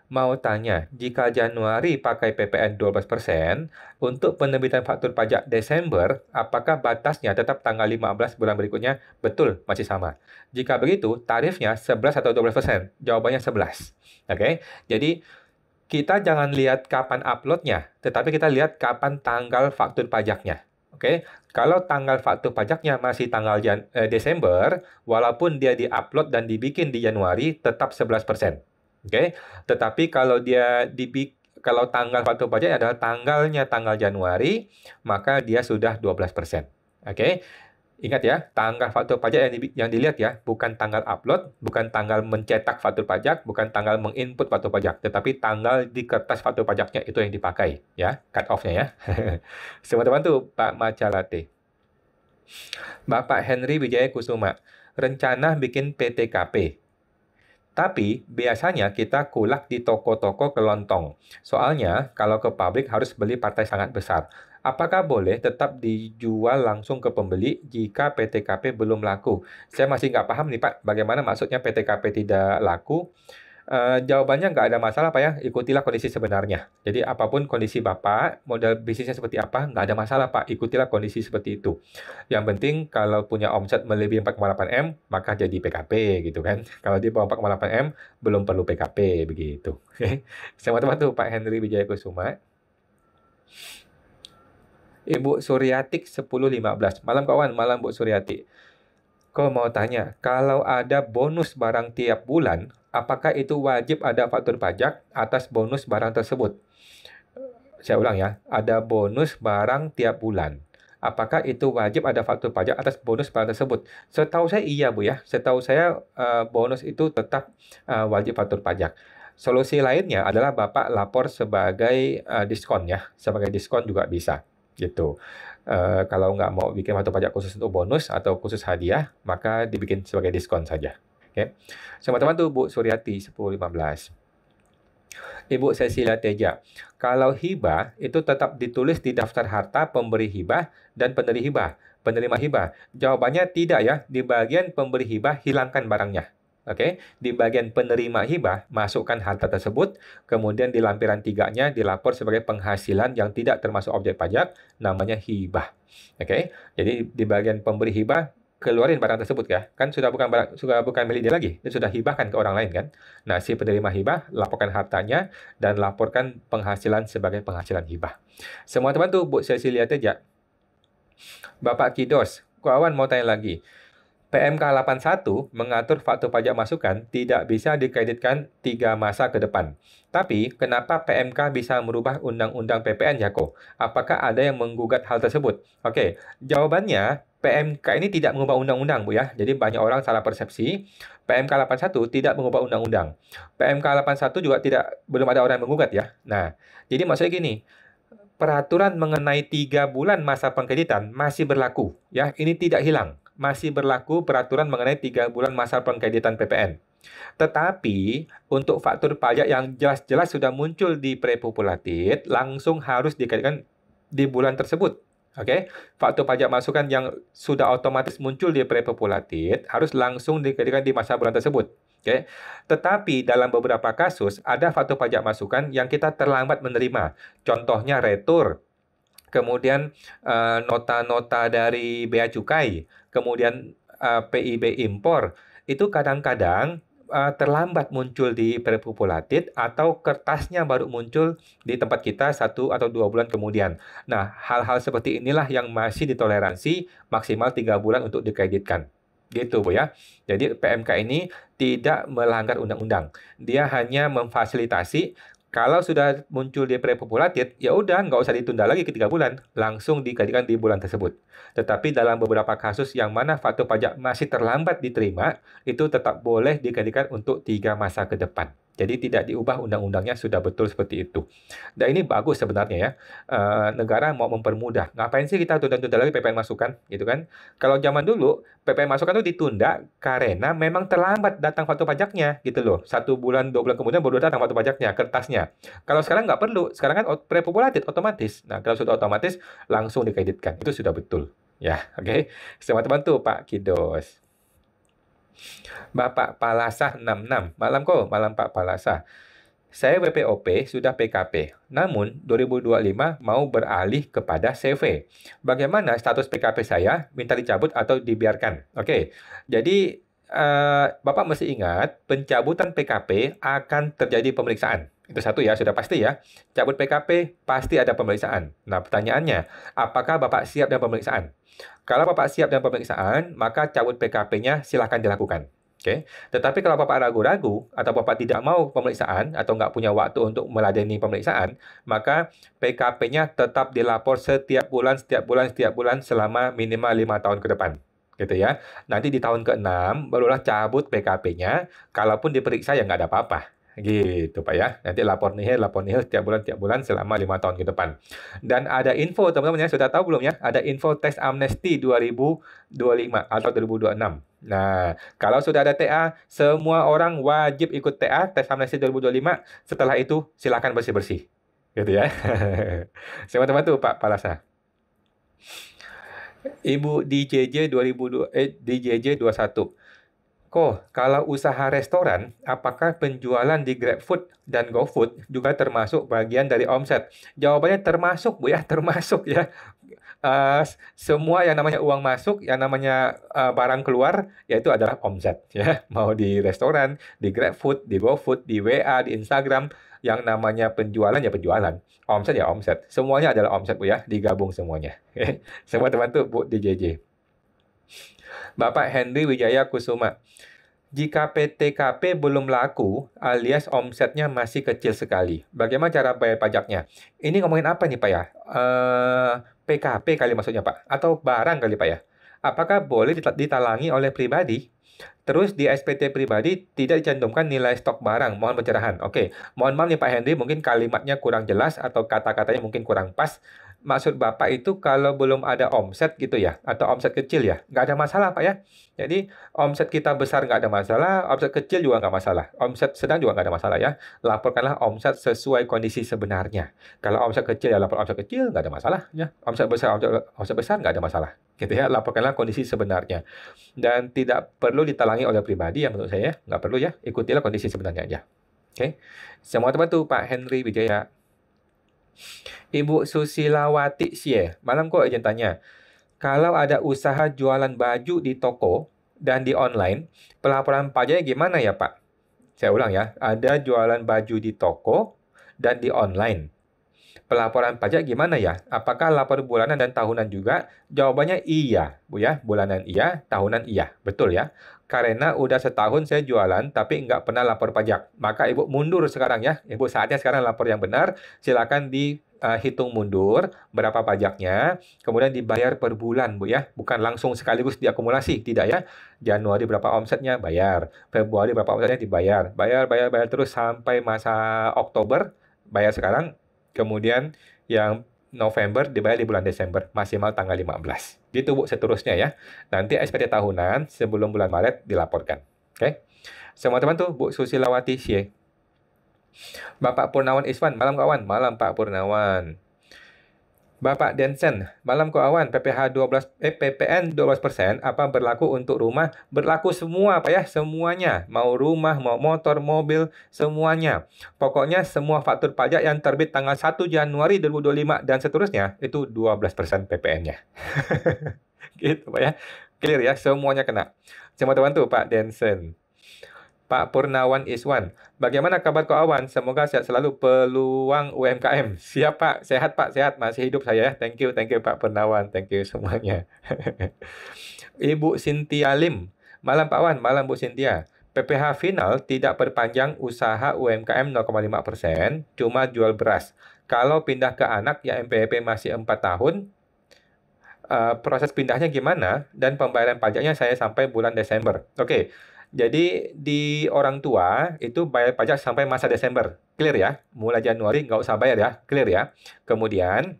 Mau tanya, jika Januari pakai PPN 12%, untuk penerbitan faktur pajak Desember, apakah batasnya tetap tanggal 15 bulan berikutnya? Betul, masih sama. Jika begitu, tarifnya 11 atau 12%? Jawabannya 11. Oke, jadi kita jangan lihat kapan uploadnya, tetapi kita lihat kapan tanggal faktur pajaknya. Oke, kalau tanggal faktur pajaknya masih tanggal Desember, walaupun dia diupload dan dibikin di Januari, tetap 11%. Oke, tetapi kalau tanggal faktur pajak adalah tanggal Januari, maka dia sudah 12%. Oke, ingat ya, tanggal faktur pajak yang dilihat ya, bukan tanggal upload, bukan tanggal mencetak faktur pajak, bukan tanggal menginput faktur pajak, tetapi tanggal di kertas faktur pajaknya itu yang dipakai ya, cut off-nya ya. Semua teman tuh Pak Macalate. Bapak Henry Wijaya Kusuma, rencana bikin PTKP. Tapi biasanya kita kulak di toko-toko kelontong. Soalnya kalau ke pabrik harus beli partai sangat besar. Apakah boleh tetap dijual langsung ke pembeli jika PTKP belum laku? Saya masih nggak paham nih Pak, bagaimana maksudnya PTKP tidak laku? Jawabannya nggak ada masalah Pak ya, ikutilah kondisi sebenarnya. Jadi apapun kondisi Bapak, model bisnisnya seperti apa, nggak ada masalah Pak, ikutilah kondisi seperti itu. Yang penting kalau punya omset melebihi 4,8 M, maka jadi PKP gitu kan. Kalau di bawah 4,8 M, belum perlu PKP begitu. Sama teman tuh Pak Henry Wijaya Kusuma. Ibu Suryatik 1015. Malam kawan, malam Bu Suryatik. Kau mau tanya, kalau ada bonus barang tiap bulan, apakah itu wajib ada faktur pajak atas bonus barang tersebut? Saya ulang ya, ada bonus barang tiap bulan. Apakah itu wajib ada faktur pajak atas bonus barang tersebut? Setahu saya iya Bu ya, setahu saya bonus itu tetap wajib faktur pajak. Solusi lainnya adalah Bapak lapor sebagai diskon ya, sebagai diskon juga bisa gitu. Kalau nggak mau bikin faktur pajak khusus untuk bonus atau khusus hadiah, maka dibikin sebagai diskon saja. Oke. Sama teman tuh Bu Suryati 1015. Ibu Cecilia Teja, kalau hibah itu tetap ditulis di daftar harta pemberi hibah dan penerima hibah. Jawabannya tidak ya. Di bagian pemberi hibah hilangkan barangnya. Oke, di bagian penerima hibah, masukkan harta tersebut, kemudian di lampiran 3-nya dilapor sebagai penghasilan yang tidak termasuk objek pajak, namanya hibah. Oke, jadi di bagian pemberi hibah, keluarin barang tersebut ya. Kan sudah bukan milik dia lagi, dia sudah hibahkan ke orang lain kan. Nah, si penerima hibah, laporkan hartanya, dan laporkan penghasilan sebagai penghasilan hibah. Semua teman tuh, Bu Cecilia Teja. Bapak Kidos, kawan mau tanya lagi. PMK 81 mengatur faktur pajak masukan tidak bisa dikreditkan 3 masa ke depan. Tapi, kenapa PMK bisa merubah Undang-Undang PPN, Jako? Apakah ada yang menggugat hal tersebut? Oke, jawabannya PMK ini tidak mengubah undang-undang, Bu ya. Jadi banyak orang salah persepsi. PMK 81 tidak mengubah undang-undang. PMK 81 juga belum ada orang yang menggugat ya. Nah, jadi maksudnya gini, peraturan mengenai 3 bulan masa pengkreditan masih berlaku. Ya, ini tidak hilang. Masih berlaku peraturan mengenai 3 bulan masa pengkreditan PPN. Tetapi, untuk faktur pajak yang jelas-jelas sudah muncul di prepopulated, langsung harus dikaitkan di bulan tersebut. Oke, faktur pajak masukan yang sudah otomatis muncul di prepopulated harus langsung dikaitkan di masa bulan tersebut. Oke, tetapi dalam beberapa kasus ada faktur pajak masukan yang kita terlambat menerima. Contohnya retur, kemudian nota-nota dari bea cukai, kemudian PIB impor, itu kadang-kadang terlambat muncul di prepopulated atau kertasnya baru muncul di tempat kita 1 atau 2 bulan kemudian. Nah, hal-hal seperti inilah yang masih ditoleransi maksimal 3 bulan untuk dikreditkan. Gitu, Bu ya. Jadi PMK ini tidak melanggar undang-undang. Dia hanya memfasilitasi kalau sudah muncul di prepopulated, ya udah nggak usah ditunda lagi ke 3 bulan, langsung dikreditkan di bulan tersebut. Tetapi dalam beberapa kasus yang mana faktur pajak masih terlambat diterima, itu tetap boleh dikreditkan untuk 3 masa ke depan. Jadi tidak diubah undang-undangnya, sudah betul seperti itu. Dan ini bagus sebenarnya ya. Negara mau mempermudah. Ngapain sih kita tunda-tunda lagi PPN masukan, gitu kan? Kalau zaman dulu PPN masukan itu ditunda karena memang terlambat datang faktur pajaknya, gitu loh. 1 bulan, 2 bulan kemudian baru datang faktur pajaknya, kertasnya. Kalau sekarang nggak perlu, sekarang kan pre-populated otomatis. Nah, kalau sudah otomatis langsung dikreditkan. Itu sudah betul. Ya, oke. Selamat bantu Pak Kidos. Bapak Palasah 66. Malam kok, malam Pak Palasah. Saya WPOP sudah PKP, namun 2025 mau beralih kepada CV. Bagaimana status PKP saya? Minta dicabut atau dibiarkan? Oke, jadi Bapak mesti ingat, pencabutan PKP akan terjadi pemeriksaan. Itu satu ya, sudah pasti ya. Cabut PKP pasti ada pemeriksaan. Nah, pertanyaannya, apakah Bapak siap dengan pemeriksaan? Kalau Bapak siap dengan pemeriksaan, maka cabut PKP-nya silahkan dilakukan. Oke, tetapi kalau Bapak ragu-ragu atau Bapak tidak mau pemeriksaan atau nggak punya waktu untuk meladeni pemeriksaan, maka PKP-nya tetap dilapor setiap bulan, setiap bulan, setiap bulan selama minimal 5 tahun ke depan. Gitu ya. Nanti di tahun ke-6 barulah cabut PKP-nya. Kalaupun diperiksa ya nggak ada apa-apa. Gitu Pak ya. Nanti lapor nihil setiap bulan selama 5 tahun ke depan. Dan ada info teman-teman ya, sudah tahu belum ya? Ada info tes amnesti 2025 atau 2026. Nah, kalau sudah ada TA, semua orang wajib ikut TA, tes amnesti 2025. Setelah itu, silakan bersih-bersih. Gitu ya. Sama teman-teman Pak Palasa. Ibu DJJ 21. Kok, kalau usaha restoran, apakah penjualan di GrabFood dan GoFood juga termasuk bagian dari omset? Jawabannya termasuk, Bu ya, termasuk ya. Semua yang namanya uang masuk, yang namanya barang keluar, yaitu adalah omset ya. Mau di restoran, di GrabFood, di GoFood, di WA, di Instagram, yang namanya penjualan ya penjualan, omset ya omset. Semuanya adalah omset Bu ya, digabung semuanya. Semua teman tuh Bu di JJ. Bapak Henry Wijaya Kusuma. Jika PTKP belum laku alias omsetnya masih kecil sekali, bagaimana cara bayar pajaknya? Ini ngomongin apa nih Pak ya? PKP kali maksudnya Pak? Atau barang kali Pak ya? Apakah boleh ditalangi oleh pribadi? Terus di SPT pribadi tidak dicantumkan nilai stok barang. Mohon pencerahan. Oke, mohon maaf nih Pak Henry, mungkin kalimatnya kurang jelas atau kata-katanya mungkin kurang pas. Maksud Bapak itu kalau belum ada omset gitu ya, atau omset kecil ya, nggak ada masalah Pak ya. Jadi omset kita besar nggak ada masalah, omset kecil juga nggak masalah, omset sedang juga nggak ada masalah ya. Laporkanlah omset sesuai kondisi sebenarnya. Kalau omset kecil ya lapor omset kecil, nggak ada masalah ya. Omset besar nggak ada masalah. Gitu ya, laporkanlah kondisi sebenarnya. Dan tidak perlu ditalangi oleh pribadi ya menurut saya, nggak perlu ya. Ikutilah kondisi sebenarnya aja. Oke, semua teman tuh Pak Henry Wijaya. Ibu Susilawati Sie, malam kok izin tanya. Kalau ada usaha jualan baju di toko dan di online, pelaporan pajaknya gimana ya Pak? Saya ulang ya, ada jualan baju di toko dan di online. Pelaporan pajak gimana ya? Apakah lapor bulanan dan tahunan juga? Jawabannya iya, Bu ya. Bulanan iya, tahunan iya. Betul ya. Karena udah setahun saya jualan, tapi nggak pernah lapor pajak. Maka Ibu mundur sekarang ya. Ibu saatnya sekarang lapor yang benar. Silakan dihitung mundur berapa pajaknya. Kemudian dibayar per bulan, Bu ya. Bukan langsung sekaligus diakumulasi. Tidak ya. Januari berapa omsetnya? Bayar. Februari berapa omsetnya? Dibayar. Bayar terus sampai masa Oktober. Bayar sekarang. Kemudian yang November dibayar di bulan Desember, maksimal tanggal 15. Gitu Bu seterusnya ya. Nanti SPT tahunan sebelum bulan Maret dilaporkan. Oke. Semua teman tuh Bu Susilawati Sie. Bapak Purnawan Iswan, malam kawan. Malam Pak Purnawan. Bapak Densen, malam kawan, PPN 12% apa berlaku untuk rumah? Berlaku semua Pak ya, semuanya. Mau rumah, mau motor, mobil, semuanya. Pokoknya semua faktur pajak yang terbit tanggal 1 Januari 2025 dan seterusnya, itu 12% PPN-nya. Gitu Pak ya. Clear ya, semuanya kena. Semua teman tuh Pak Densen. Pak Purnawan Iswan, bagaimana kabar Ko Awan? Semoga sehat selalu peluang UMKM. Siap Pak, sehat, masih hidup saya. Thank you Pak Purnawan, thank you semuanya. Ibu Cynthia Lim, malam Pak Wan, malam Bu Cynthia. PPh final tidak perpanjang usaha UMKM 0,5%, cuma jual beras. Kalau pindah ke anak yang MPP masih 4 tahun, proses pindahnya gimana? Dan pembayaran pajaknya saya sampai bulan Desember. Oke. Jadi di orang tua itu bayar pajak sampai masa Desember. Clear ya? Mulai Januari nggak usah bayar ya. Clear ya? Kemudian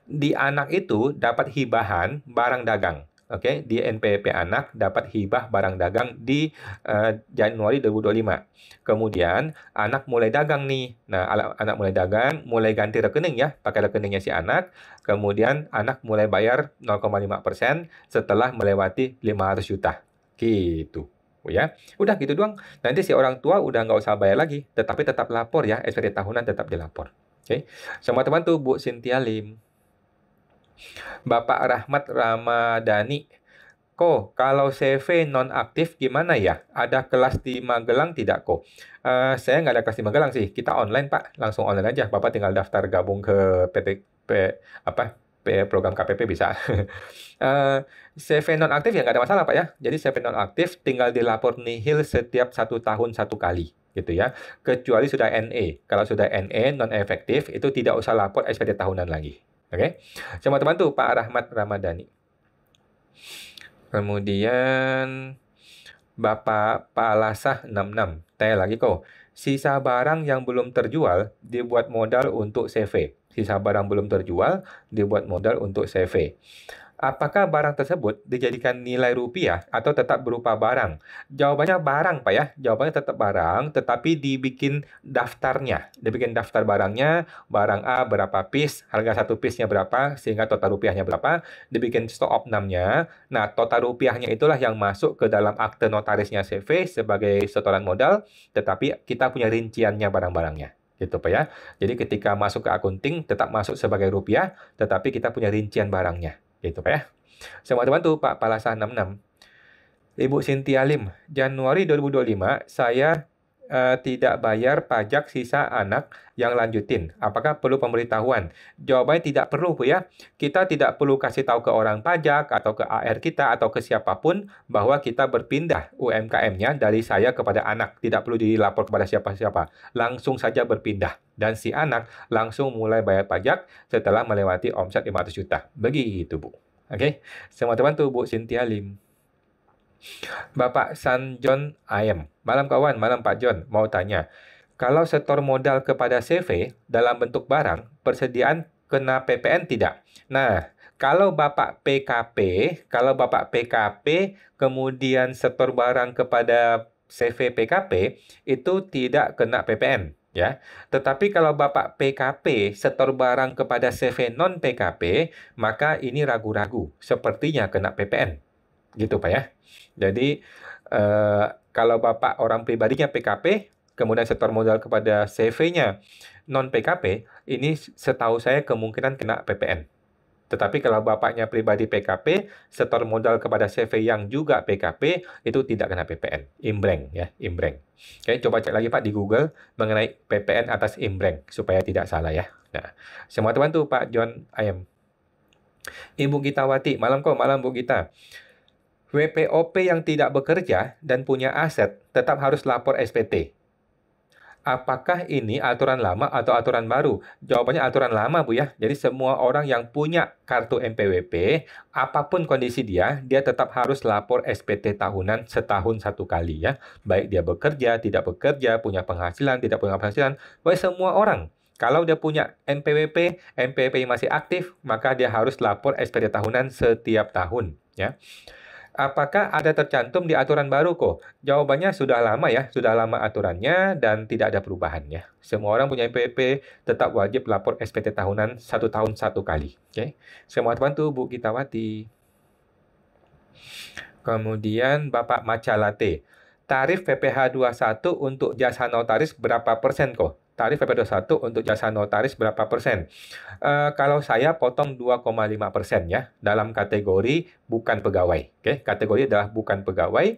di anak itu dapat hibahan barang dagang. Oke, di NPWP anak dapat hibah barang dagang di Januari 2025. Kemudian anak mulai dagang nih. Nah, anak mulai dagang, mulai ganti rekening ya, pakai rekeningnya si anak. Kemudian anak mulai bayar 0,5% setelah melewati 500 juta. Gitu. Oh ya, udah gitu doang. Nanti si orang tua udah nggak usah bayar lagi, tetapi tetap lapor ya, SPT tahunan tetap dilapor. Oke, sama teman tuh Bu Cynthia Lim. Bapak Rahmat Ramadhani. Kalau CV nonaktif gimana ya? Ada kelas di Magelang tidak, Saya nggak ada kelas di Magelang sih. Kita online, Pak. Langsung online aja. Bapak tinggal daftar gabung ke program KPP bisa. CV nonaktif ya nggak ada masalah, Pak ya. Jadi CV nonaktif tinggal dilapor nihil setiap 1 tahun 1 kali. Gitu ya. Kecuali sudah NE. Kalau sudah NE, non-efektif, itu tidak usah lapor SPT tahunan lagi. Oke? Sama teman tuh, Pak Rahmat Ramadhani. Kemudian Bapak Palasah 66. Tanya lagi sisa barang yang belum terjual dibuat modal untuk CV. Sisa barang belum terjual dibuat modal untuk CV. Apakah barang tersebut dijadikan nilai rupiah atau tetap berupa barang? Jawabannya barang, Pak ya. Jawabannya tetap barang, tetapi dibikin daftarnya. Dibikin daftar barangnya, barang A berapa piece, harga 1 piece-nya berapa, sehingga total rupiahnya berapa. Dibikin stok opnamnya. Nah, total rupiahnya itulah yang masuk ke dalam akte notarisnya CV sebagai setoran modal, tetapi kita punya rinciannya barang-barangnya. Gitu, Pak ya. Jadi ketika masuk ke akunting, tetap masuk sebagai rupiah, tetapi kita punya rincian barangnya. Gitu, Pak ya. Sama teman tuh Pak Palasah 66. Ibu Cynthia Lim, Januari 2025 saya tidak bayar pajak sisa anak yang lanjutin. Apakah perlu pemberitahuan? Jawabannya tidak perlu, Bu ya. Kita tidak perlu kasih tahu ke orang pajak atau ke AR kita atau ke siapapun bahwa kita berpindah UMKM-nya dari saya kepada anak. Tidak perlu dilapor kepada siapa-siapa. Langsung saja berpindah. Dan si anak langsung mulai bayar pajak setelah melewati omset 500 juta. Begitu, Bu. Oke, semua teman tuh Bu Cynthia Lim. Bapak San John Ayem. Malam kawan, malam Pak John. Mau tanya, kalau setor modal kepada CV dalam bentuk barang, persediaan kena PPN tidak? Nah, kalau Bapak PKP, kemudian setor barang kepada CV PKP, itu tidak kena PPN. Ya, tetapi kalau Bapak PKP setor barang kepada CV non PKP, maka ini ragu-ragu, sepertinya kena PPN. Gitu, Pak ya. Jadi, kalau Bapak orang pribadinya PKP, kemudian setor modal kepada CV-nya non-PKP, ini setahu saya kemungkinan kena PPN. Tetapi kalau Bapaknya pribadi PKP, setor modal kepada CV yang juga PKP, itu tidak kena PPN. Imbreng ya, imbreng. Oke, coba cek lagi Pak di Google mengenai PPN atas imbreng, supaya tidak salah ya. Nah, semua teman tuh Pak John Ayam. Ibu Gitawati, malam malam Bu Gita. WPOP yang tidak bekerja dan punya aset tetap harus lapor SPT. Apakah ini aturan lama atau aturan baru? Jawabannya aturan lama, Bu ya. Jadi semua orang yang punya kartu NPWP, apapun kondisi dia tetap harus lapor SPT tahunan setahun 1 kali ya. Baik dia bekerja, tidak bekerja, punya penghasilan, tidak punya penghasilan. Baik semua orang. Kalau dia punya NPWP masih aktif, maka dia harus lapor SPT tahunan setiap tahun ya. Apakah ada tercantum di aturan baru Jawabannya sudah lama ya, sudah lama aturannya dan tidak ada perubahan ya. Semua orang punya NPWP tetap wajib lapor SPT tahunan 1 tahun 1 kali. Oke, semua teman tuh Bu Gitawati. Kemudian Bapak Macalate, tarif PPh 21 untuk jasa notaris berapa persen Tarif PPh 21 untuk jasa notaris berapa persen? Kalau saya potong 2,5% ya, dalam kategori bukan pegawai. Oke, kategori adalah bukan pegawai.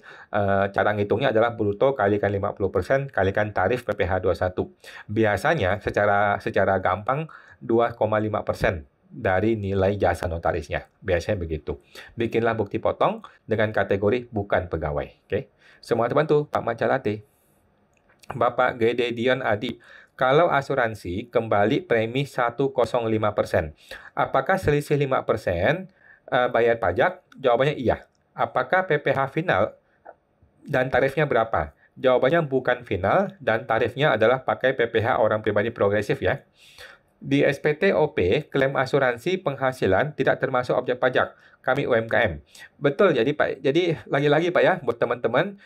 Cara ngitungnya adalah bruto kalikan 50% kalikan tarif PPh 21. Biasanya secara gampang 2,5% dari nilai jasa notarisnya. Biasanya begitu. Bikinlah bukti potong dengan kategori bukan pegawai. Oke. Semua teman tuh, Pak Macalate. Bapak Gede Dion Adi, kalau asuransi kembali premi 105%. Apakah selisih 5% bayar pajak? Jawabannya iya. Apakah PPh final dan tarifnya berapa? Jawabannya bukan final dan tarifnya adalah pakai PPh orang pribadi progresif ya. Di SPT-OP, klaim asuransi penghasilan tidak termasuk objek pajak. Kami UMKM. Betul, jadi Pak. Jadi lagi-lagi Pak ya, buat teman-teman,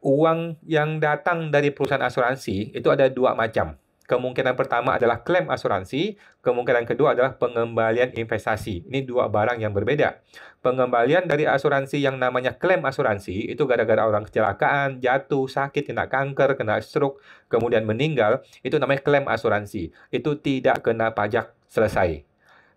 uang yang datang dari perusahaan asuransi itu ada dua macam. Kemungkinan pertama adalah klaim asuransi, kemungkinan kedua adalah pengembalian investasi. Ini dua barang yang berbeda. Pengembalian dari asuransi yang namanya klaim asuransi itu gara-gara orang kecelakaan, jatuh, sakit, kena kanker, kena stroke, kemudian meninggal, itu namanya klaim asuransi. Itu tidak kena pajak, selesai.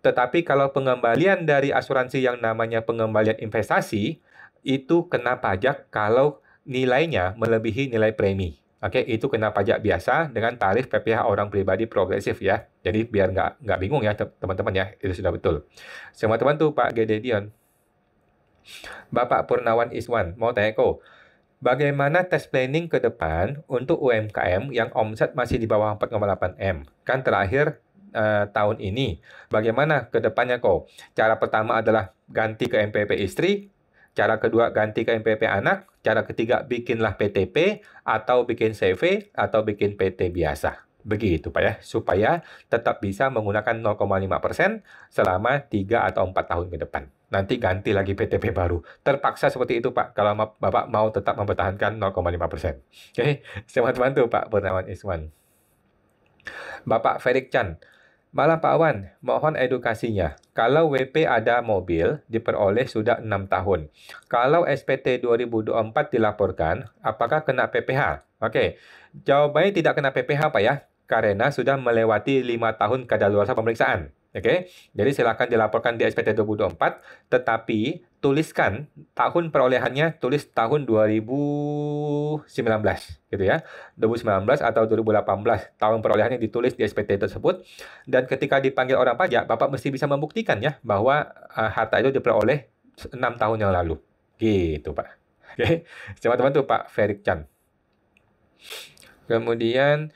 Tetapi kalau pengembalian dari asuransi yang namanya pengembalian investasi, itu kena pajak kalau nilainya melebihi nilai premi. Oke, itu kena pajak biasa dengan tarif PPh orang pribadi progresif ya. Jadi biar nggak bingung ya teman-teman ya, itu sudah betul. Semua teman tuh Pak Gededion. Bapak Purnawan Iswan, mau tanya kok, bagaimana tes planning ke depan untuk UMKM yang omset masih di bawah 4,8 M? Kan terakhir tahun ini. Bagaimana ke depannya kok? Cara pertama adalah ganti ke MPP istri, cara kedua ganti ke MPP anak, cara ketiga bikinlah PTP atau bikin CV atau bikin PT biasa. Begitu Pak ya, supaya tetap bisa menggunakan 0,5% selama 3 atau 4 tahun ke depan. Nanti ganti lagi PTP baru. Terpaksa seperti itu Pak, kalau Bapak mau tetap mempertahankan 0,5%. Oke, selamat bantu Pak Purnawan Iswan. Bapak Ferik Chan, malam Pak Awan, mohon edukasinya. Kalau WP ada mobil, diperoleh sudah 6 tahun. Kalau SPT 2024 dilaporkan, apakah kena PPh? Oke, jawabannya tidak kena PPh Pak ya, karena sudah melewati 5 tahun kadaluarsa pemeriksaan. Oke, jadi silakan dilaporkan di SPT 2024, tetapi tuliskan tahun perolehannya, tulis tahun 2019, gitu ya. 2019 atau 2018, tahun perolehannya ditulis di SPT tersebut. Dan ketika dipanggil orang pajak, Bapak mesti bisa membuktikan ya bahwa harta itu diperoleh 6 tahun yang lalu. Gitu, Pak. Oke, teman-teman tuh Pak Ferik Chan. Kemudian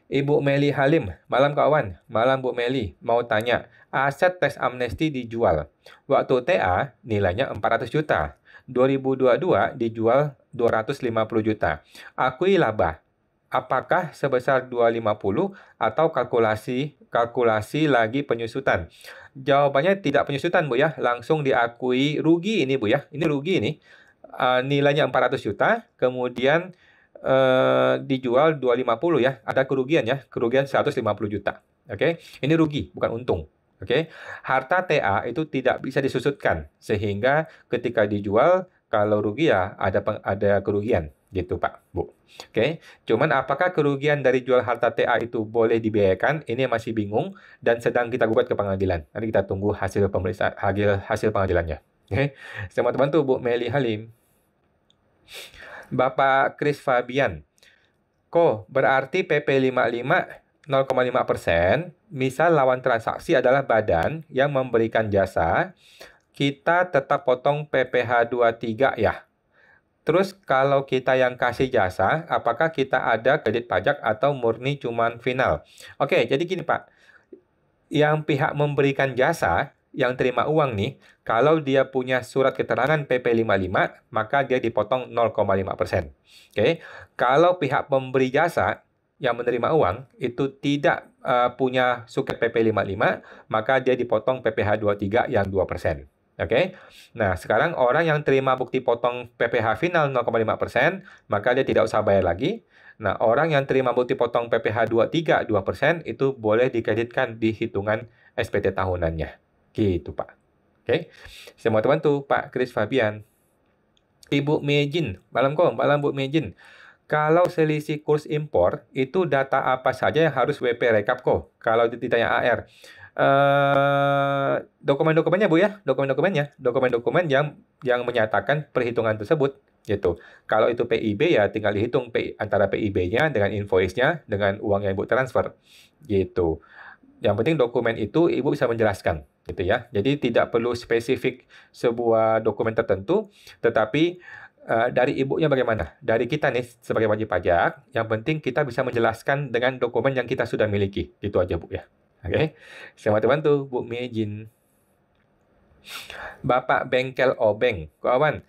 Ibu Meli Halim, malam kawan, malam Bu Meli, mau tanya, aset teks amnesti dijual. Waktu TA nilainya 400 juta. 2022 dijual 250 juta. Akui laba. Apakah sebesar 250 atau kalkulasi lagi penyusutan? Jawabannya tidak penyusutan Bu ya, langsung diakui rugi ini Bu ya. Ini rugi ini. Nilainya 400 juta, kemudian dijual 250 ya, ada kerugian ya, kerugian 150 juta. Oke, ini rugi, bukan untung. Oke, harta TA itu tidak bisa disusutkan, sehingga ketika dijual, kalau rugi ya ada kerugian, gitu Pak, Bu. Oke, cuman apakah kerugian dari jual harta TA itu boleh dibiayakan? Ini masih bingung dan sedang kita gugat ke pengadilan. Nanti kita tunggu hasil pemeriksaan, hasil pengadilannya. Oke, teman-teman tuh Bu Meli Halim. Bapak Chris Fabian, kok berarti PP 55 0,5%, misal lawan transaksi adalah badan yang memberikan jasa, kita tetap potong PPh 23 ya. Terus kalau kita yang kasih jasa, apakah kita ada kredit pajak atau murni cuman final? Oke, jadi gini Pak, yang pihak memberikan jasa, yang terima uang nih, kalau dia punya surat keterangan PP 55, maka dia dipotong 0,5%. Oke. Kalau pihak pemberi jasa yang menerima uang itu tidak punya suket PP 55, maka dia dipotong PPh 23 yang 2%. Oke. Nah, sekarang orang yang terima bukti potong PPh final 0,5%, maka dia tidak usah bayar lagi. Nah, orang yang terima bukti potong PPh 23 2% itu boleh dikreditkan di hitungan SPT tahunannya. Gitu, Pak. Oke. Semua teman tuh, Pak Chris Fabian. Ibu Mejin, malam Bu Mejin. Kalau selisih kurs impor, itu data apa saja yang harus WP rekap kok? Kalau ditanya AR. Dokumen-dokumennya Bu ya, dokumen-dokumen yang menyatakan perhitungan tersebut gitu. Kalau itu PIB ya tinggal dihitung antara PIB-nya dengan invoice-nya dengan uang yang Ibu transfer gitu. Yang penting dokumen itu Ibu bisa menjelaskan gitu ya. Jadi tidak perlu spesifik sebuah dokumen tertentu, tetapi dari ibunya bagaimana? Dari kita nih sebagai wajib pajak, yang penting kita bisa menjelaskan dengan dokumen yang kita sudah miliki. Itu aja Bu ya. Oke. Selamat bantu Bu Mijin. Bapak Bengkel Obeng, kawan.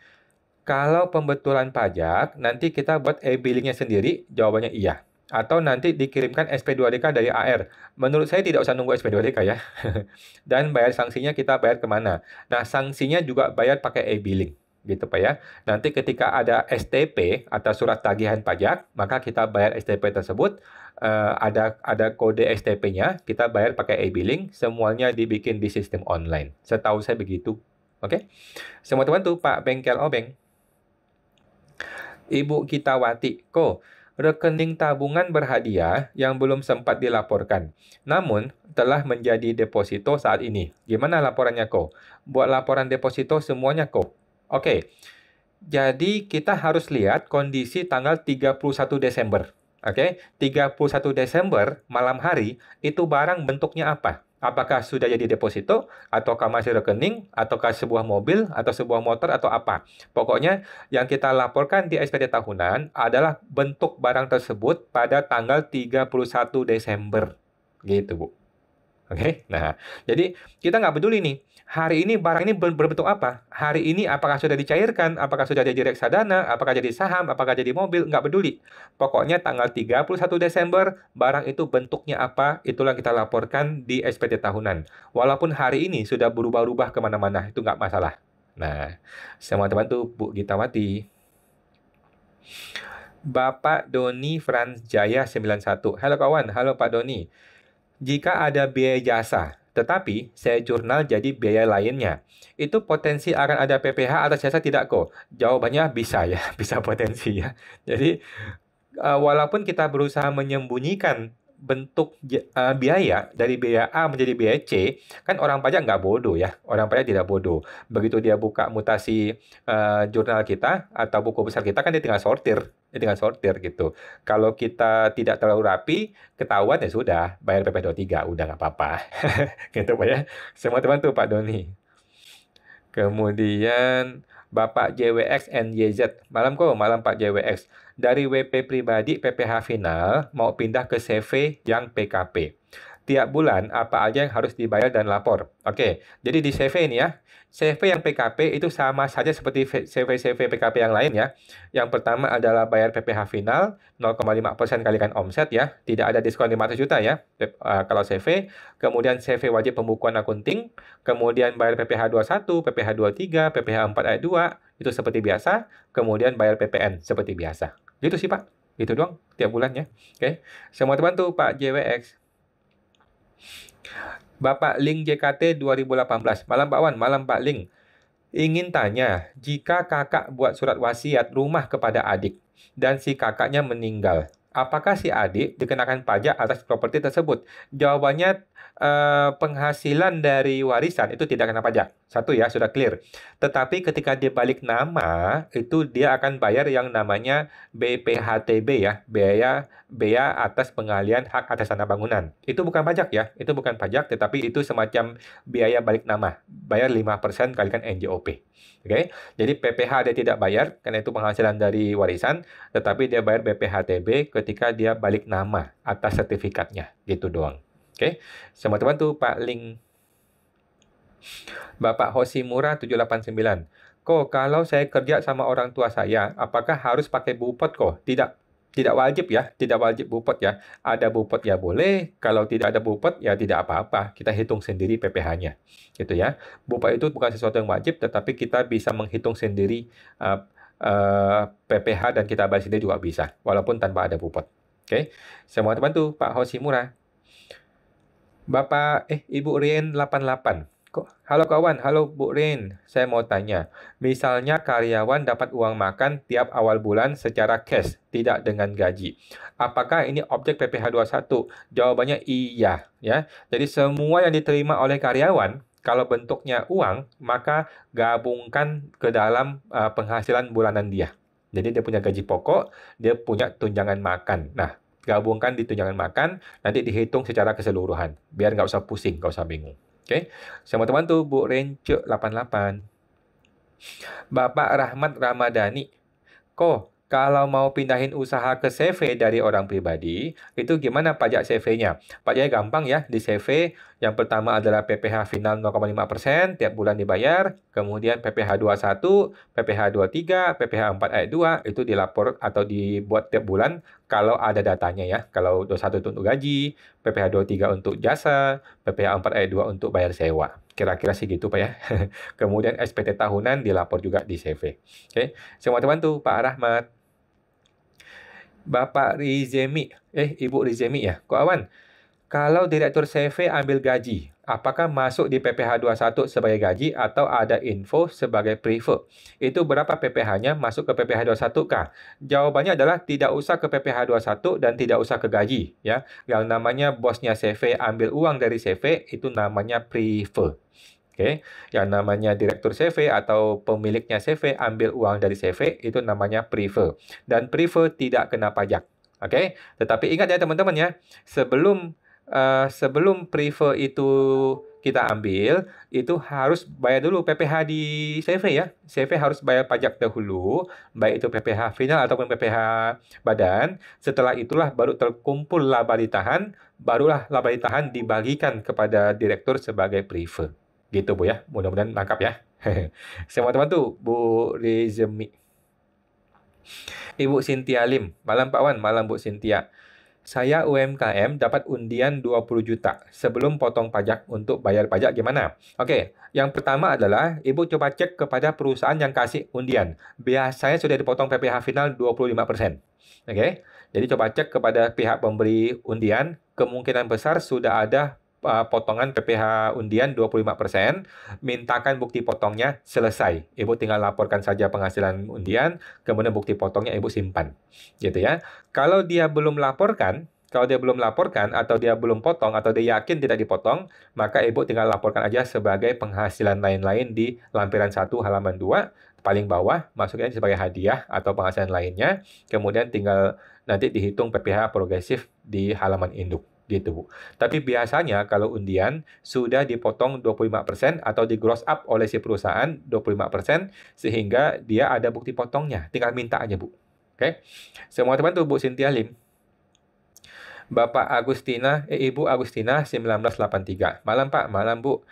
Kalau pembetulan pajak, nanti kita buat e-billingnya sendiri, jawabannya iya. Atau nanti dikirimkan SP2DK dari AR. Menurut saya tidak usah nunggu SP2DK ya. Dan bayar sanksinya kita bayar kemana? Nah, sanksinya juga bayar pakai e-billing. Gitu Pak ya. Nanti ketika ada STP atau surat tagihan pajak, maka kita bayar STP tersebut. Ada kode STP-nya, kita bayar pakai e-billing. Semuanya dibikin di sistem online. Setahu saya begitu. Oke? Semua teman tuh Pak Bengkel Obeng. Ibu Kitawati, rekening tabungan berhadiah yang belum sempat dilaporkan, namun telah menjadi deposito saat ini. Gimana laporannya, Buat laporan deposito semuanya, Oke, jadi kita harus lihat kondisi tanggal 31 Desember. Oke, 31 Desember malam hari itu barang bentuknya apa? Apakah sudah jadi deposito, ataukah masih rekening, ataukah sebuah mobil, atau sebuah motor, atau apa? Pokoknya yang kita laporkan di SPD tahunan adalah bentuk barang tersebut pada tanggal 31 Desember. Gitu, Bu. Oke, nah, jadi kita nggak peduli nih, hari ini barang ini berbentuk apa? Hari ini apakah sudah dicairkan, apakah sudah jadi reksadana, apakah jadi saham, apakah jadi mobil, nggak peduli. Pokoknya tanggal 31 Desember, barang itu bentuknya apa, itulah kita laporkan di SPT tahunan. Walaupun hari ini sudah berubah-ubah kemana-mana, itu nggak masalah. Nah, semua teman tuh Bu Gitawati. Bapak Doni Franz Jaya 91. Halo kawan, halo Pak Doni. Jika ada biaya jasa, tetapi saya jurnal jadi biaya lainnya, itu potensi akan ada PPh atas jasa tidak, Jawabannya bisa ya, bisa potensi ya. Jadi, walaupun kita berusaha menyembunyikan bentuk biaya dari biaya A menjadi biaya C, kan orang pajak nggak bodoh ya. Orang pajak tidak bodoh. Begitu dia buka mutasi jurnal kita atau buku besar kita, kan dia tinggal sortir. Dia tinggal sortir gitu. Kalau kita tidak terlalu rapi, ketahuan ya sudah, bayar PP23, udah nggak apa-apa. Gitu Pak ya. Semua teman tuh Pak Doni. Kemudian Bapak JWX NYZ. Malam malam Pak JWX. Dari WP pribadi PPh final mau pindah ke CV yang PKP. Tiap bulan apa aja yang harus dibayar dan lapor. Oke, jadi di CV ini ya. CV yang PKP itu sama saja seperti CV-CV PKP yang lain ya. Yang pertama adalah bayar PPh final 0,5% kalikan omset ya. Tidak ada diskon 500 juta ya kalau CV. Kemudian CV wajib pembukuan akunting. Kemudian bayar PPh 21, PPh 23, PPh 4 ayat 2. Itu seperti biasa. Kemudian bayar PPN seperti biasa. Gitu sih Pak. Itu doang tiap bulannya. Oke. Semua teman tuh Pak JWX. Bapak Ling JKT 2018. Malam Pak Wan, malam Pak Ling. Ingin tanya, jika kakak buat surat wasiat rumah kepada adik dan si kakaknya meninggal, apakah si adik dikenakan pajak atas properti tersebut? Jawabannya penghasilan dari warisan itu tidak kena pajak. Satu ya, sudah clear. Tetapi ketika dia balik nama, itu dia akan bayar yang namanya BPHTB ya, biaya atas pengalian hak atas tanah bangunan. Itu bukan pajak ya, itu bukan pajak, tetapi itu semacam biaya balik nama. Bayar 5% kalikan NJOP. Oke, jadi PPh dia tidak bayar karena itu penghasilan dari warisan, tetapi dia bayar BPHTB ketika dia balik nama atas sertifikatnya. Gitu doang. Oke, semua teman tuh Pak Ling. Bapak Hoshimura 789. Kalau saya kerja sama orang tua saya, apakah harus pakai bupot Tidak. Tidak wajib ya, tidak wajib bupot ya. Ada bupot ya boleh, kalau tidak ada bupot ya tidak apa-apa. Kita hitung sendiri PPh-nya. Gitu ya. Bupot itu bukan sesuatu yang wajib, tetapi kita bisa menghitung sendiri PPh dan kita bayar sendiri juga bisa, walaupun tanpa ada bupot. Oke, semua teman tuh Pak Hoshimura. Bapak, Ibu Rien 88. Halo kawan, halo Bu Rien. Saya mau tanya, misalnya karyawan dapat uang makan tiap awal bulan secara cash, tidak dengan gaji. Apakah ini objek PPh 21? Jawabannya iya. Ya. Jadi semua yang diterima oleh karyawan, kalau bentuknya uang, maka gabungkan ke dalam penghasilan bulanan dia. Jadi dia punya gaji pokok, dia punya tunjangan makan. Nah, gabungkan di tunjangan makan, nanti dihitung secara keseluruhan. Biar nggak usah pusing, nggak usah bingung. Oke, sama teman tuh Bu Rence 88. Bapak Rahmat Ramadhani. Kalau mau pindahin usaha ke CV dari orang pribadi, itu gimana pajak CV-nya? Pajaknya gampang ya, di CV yang pertama adalah PPh final 0,5% tiap bulan dibayar, kemudian PPh 21, PPh 23, PPh 4 ayat 2 itu dilapor atau dibuat tiap bulan kalau ada datanya ya. Kalau 21 itu untuk gaji, PPh 23 untuk jasa, PPh 4 ayat 2 untuk bayar sewa. Kira-kira sih gitu Pak ya. Kemudian SPT tahunan dilapor juga di CV. Oke, semua teman tuh Pak Rahmat. Bapak Rizemi, Ibu Rizemi ya, Kok Awan. Kalau Direktur CV ambil gaji, apakah masuk di PPh 21 sebagai gaji atau ada info sebagai prefer? Itu berapa PPh-nya masuk ke PPh 21 kah? Jawabannya adalah tidak usah ke PPh 21 dan tidak usah ke gaji ya. Yang namanya bosnya CV ambil uang dari CV itu namanya prefer. Oke, yang namanya direktur CV atau pemiliknya CV ambil uang dari CV itu namanya prefer. Dan prefer tidak kena pajak. Oke, tetapi ingat ya teman-teman ya, sebelum prefer itu kita ambil, itu harus bayar dulu PPh di CV ya. CV harus bayar pajak dahulu, baik itu PPh final ataupun PPh badan. Setelah itulah baru terkumpul laba ditahan, barulah laba ditahan dibagikan kepada direktur sebagai prefer. Gitu Bu ya, mudah-mudahan lengkap ya. Semua teman tuh, Bu Rizemi. Ibu Sintia Lim, malam Pak Wan, malam Bu Sintia. Saya UMKM dapat undian 20 juta sebelum potong pajak untuk bayar pajak gimana? Oke, yang pertama adalah Ibu coba cek kepada perusahaan yang kasih undian. Biasanya sudah dipotong PPh final 25%. Oke, jadi coba cek kepada pihak pemberi undian, kemungkinan besar sudah ada potongan PPh undian 25%, mintakan bukti potongnya, selesai. Ibu tinggal laporkan saja penghasilan undian, kemudian bukti potongnya Ibu simpan. Gitu ya. Kalau dia belum laporkan atau dia belum potong atau dia yakin tidak dipotong, maka Ibu tinggal laporkan aja sebagai penghasilan lain-lain di lampiran 1 halaman 2 paling bawah, masuknya sebagai hadiah atau penghasilan lainnya, kemudian tinggal nanti dihitung PPh progresif di halaman induk. Gitu, Bu. Tapi biasanya kalau undian sudah dipotong 25% atau di gross up oleh si perusahaan 25% sehingga dia ada bukti potongnya. Tinggal minta aja, Bu. Oke. Semua teman tuh Bu Sintia Lim. Bapak Agustina, Ibu Agustina 1983. Malam Pak, malam Bu.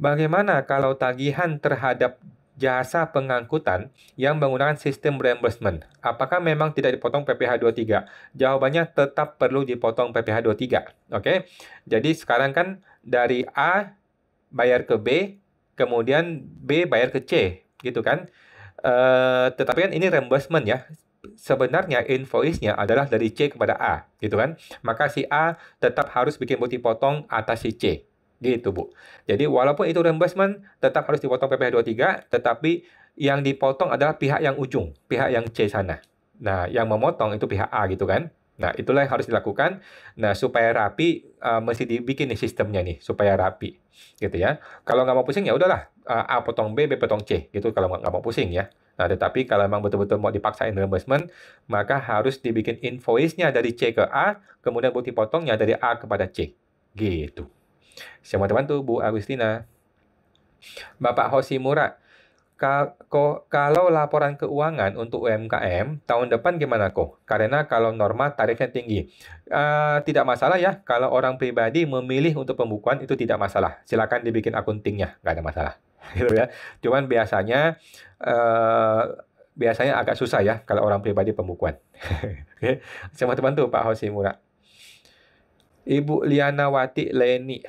Bagaimana kalau tagihan terhadap jasa pengangkutan yang menggunakan sistem reimbursement? Apakah memang tidak dipotong PPh 23? Jawabannya tetap perlu dipotong PPh 23. Oke. Jadi sekarang kan dari A bayar ke B, kemudian B bayar ke C, gitu kan? Tetapi kan ini reimbursement ya. Sebenarnya invoice-nya adalah dari C kepada A, gitu kan? Maka si A tetap harus bikin bukti potong atas si C. Gitu, Bu. Jadi walaupun itu reimbursement, tetap harus dipotong PPh 23, tetapi yang dipotong adalah pihak yang ujung, pihak yang C sana. Nah, yang memotong itu pihak A gitu kan? Nah, itulah yang harus dilakukan. Nah, supaya rapi, mesti dibikin nih sistemnya nih, supaya rapi. Gitu ya. Kalau nggak mau pusing, ya udahlah. A potong B, B potong C. Gitu kalau nggak mau pusing ya. Nah, tetapi kalau memang betul-betul mau dipaksain reimbursement, maka harus dibikin invoice-nya dari C ke A, kemudian bukti potongnya dari A kepada C. Gitu. Siapa teman tuh, Bu Agustina. Bapak Hoshimura, kalau laporan keuangan untuk UMKM tahun depan gimana kok? Karena kalau norma tarifnya tinggi. Tidak masalah ya, kalau orang pribadi memilih untuk pembukuan itu tidak masalah. Silakan dibikin akuntingnya, nggak ada masalah. Gitu ya. Cuman biasanya agak susah ya kalau orang pribadi pembukuan. Oke, sama teman tuh Pak Hoshimura. Ibu Lianawati Leni,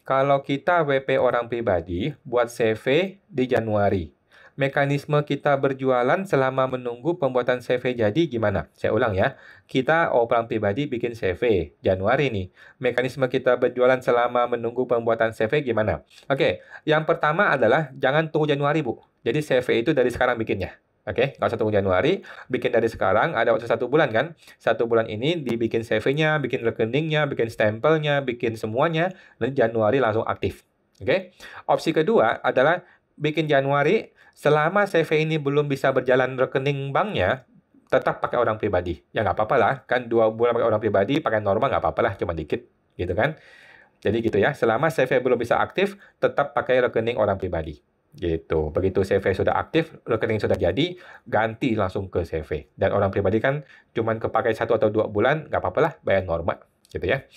kalau kita WP orang pribadi buat CV di Januari, mekanisme kita berjualan selama menunggu pembuatan CV jadi gimana? Saya ulang ya, kita orang pribadi bikin CV Januari nih. Mekanisme kita berjualan selama menunggu pembuatan CV gimana? Oke, yang pertama adalah jangan tunggu Januari, Bu. Jadi CV itu dari sekarang bikinnya. Oke, nggak usah tunggu Januari, bikin dari sekarang, ada waktu 1 bulan kan? 1 bulan ini dibikin CV-nya, bikin rekeningnya, bikin stempelnya, bikin semuanya, nanti Januari langsung aktif. Oke, opsi kedua adalah bikin Januari, selama CV ini belum bisa berjalan rekening banknya, tetap pakai orang pribadi. Ya nggak apa-apa lah, kan 2 bulan pakai orang pribadi, pakai normal nggak apa-apa lah, cuma dikit, gitu kan? Jadi gitu ya, selama CV belum bisa aktif, tetap pakai rekening orang pribadi. Gitu. Begitu CV sudah aktif, rekening sudah jadi, ganti langsung ke CV. Dan orang pribadi kan cuman kepakai 1 atau 2 bulan, nggak apa-apa lah, bayar normal. Gitu ya.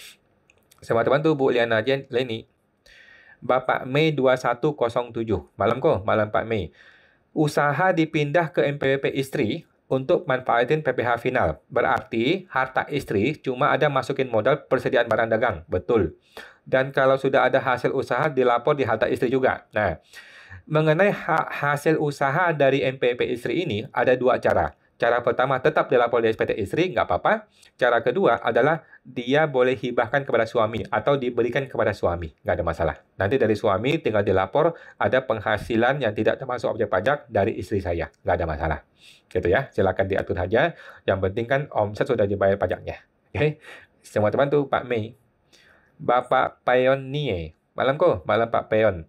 Sama teman tuh Bu Liana Leni. Bapak Mei 2107. Malam kok, malam Pak Mei. Usaha dipindah ke NPWP istri untuk manfaatin PPh final. Berarti harta istri cuma ada masukin modal persediaan barang dagang. Betul. Dan kalau sudah ada hasil usaha dilapor di harta istri juga. Nah, mengenai hasil usaha dari NPWP istri ini ada 2 cara. Cara pertama tetap dilapor di SPT istri, nggak apa-apa. Cara kedua adalah dia boleh hibahkan kepada suami atau diberikan kepada suami, nggak ada masalah. Nanti dari suami tinggal dilapor ada penghasilan yang tidak termasuk objek pajak dari istri saya, nggak ada masalah. Gitu ya, silakan diatur saja. Yang penting kan omset sudah dibayar pajaknya. Oke, semua teman tuh Pak Mei. Bapak Payon Nie. Malam kok, malam Pak Payon.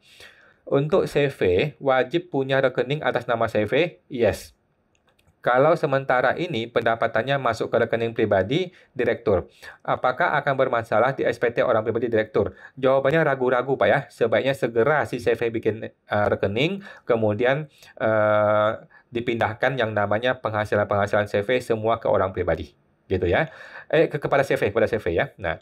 Untuk CV, wajib punya rekening atas nama CV? Yes. Kalau sementara ini pendapatannya masuk ke rekening pribadi direktur, apakah akan bermasalah di SPT orang pribadi direktur? Jawabannya ragu-ragu Pak ya. Sebaiknya segera si CV bikin rekening, kemudian dipindahkan yang namanya penghasilan-penghasilan CV semua ke orang pribadi. Gitu ya. Kepada CV ya. Nah,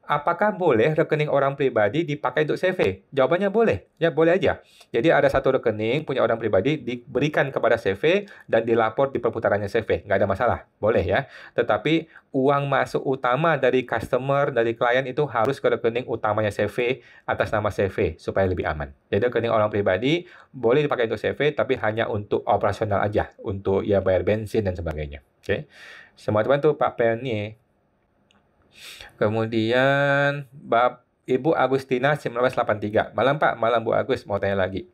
apakah boleh rekening orang pribadi dipakai untuk CV? Jawabannya boleh. Ya, boleh aja. Jadi ada satu rekening punya orang pribadi diberikan kepada CV dan dilapor di perputarannya CV. Nggak ada masalah. Boleh ya. Tetapi uang masuk utama dari customer, dari klien itu harus ke rekening utamanya CV atas nama CV supaya lebih aman. Jadi rekening orang pribadi boleh dipakai untuk CV tapi hanya untuk operasional aja. Untuk ya bayar bensin dan sebagainya. Oke. Semua teman tuh Pak Penny. Kemudian Ibu Agustina 1983. Malam Pak, malam Bu Agus, mau tanya lagi.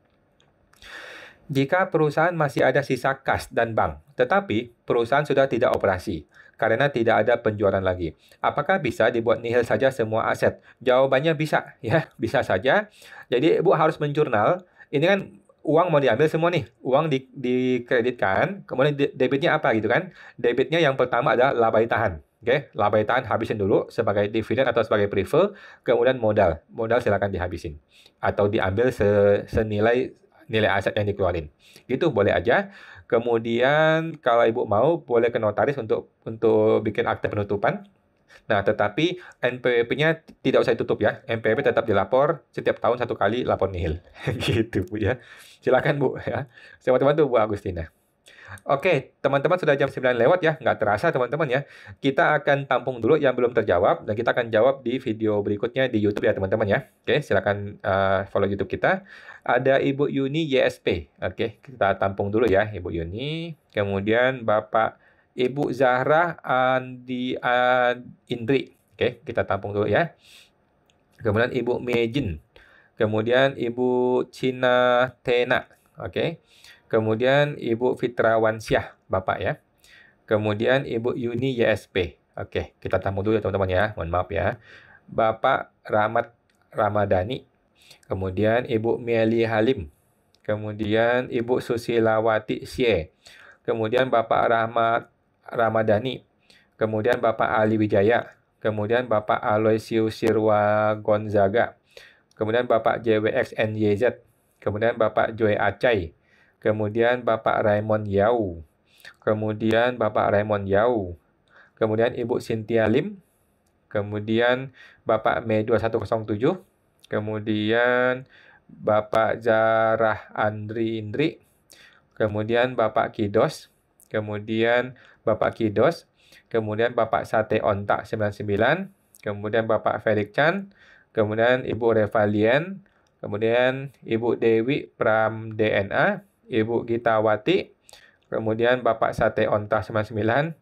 Jika perusahaan masih ada sisa kas dan bank, tetapi perusahaan sudah tidak operasi karena tidak ada penjualan lagi, apakah bisa dibuat nihil saja semua aset? Jawabannya bisa, ya, bisa saja. Jadi Ibu harus menjurnal. Ini kan uang mau diambil semua nih, uang dikreditkan, kemudian debitnya apa gitu kan? Debitnya yang pertama adalah laba ditahan. Oke, laba ditahan habisin dulu sebagai dividen atau sebagai prefer, kemudian modal silakan dihabisin atau diambil senilai nilai aset yang dikeluarin. Gitu boleh aja. Kemudian kalau Ibu mau boleh ke notaris untuk bikin akte penutupan. Nah, tetapi NPWP-nya tidak usah ditutup ya. NPWP tetap dilapor setiap tahun 1 kali lapor nihil. Gitu Bu ya. Silakan Bu ya. Sama teman tuh Bu Agustina. Oke, teman-teman sudah jam 9 lewat ya, nggak terasa teman-teman ya. Kita akan tampung dulu yang belum terjawab, dan kita akan jawab di video berikutnya di YouTube ya teman-teman ya. Oke, silakan follow YouTube kita. Ada Ibu Yuni YSP. Oke, kita tampung dulu ya Ibu Yuni. Kemudian Bapak Ibu Zahra Indri. Oke, kita tampung dulu ya. Kemudian Ibu Mejin. Kemudian Ibu Cina Tena. Oke. Kemudian Ibu Fitrawansyah, Bapak ya. Kemudian Ibu Yuni YSP. Oke, kita tamu dulu ya teman-teman ya. Mohon maaf ya. Bapak Rahmat Ramadhani. Kemudian Ibu Meli Halim. Kemudian Ibu Susilawati Sie. Kemudian Bapak Rahmat Ramadhani. Kemudian Bapak Ali Wijaya. Kemudian Bapak Aloysius Sirwa Gonzaga. Kemudian Bapak JWX NYZ. Kemudian Bapak Joy Acai. Kemudian Bapak Raymond Yau. Kemudian Bapak Raymond Yau. Kemudian Ibu Cynthia Lim. Kemudian Bapak Mei 2107. Kemudian Bapak Zarah Andri Indri. Kemudian Bapak Kidos. Kemudian Bapak Kidos. Kemudian Bapak Sate Ontak 99. Kemudian Bapak Felix Chan. Kemudian Ibu Revalien. Kemudian Ibu Dewi Pram DNA. Ibu Gitawati, kemudian Bapak Sate Onta 99,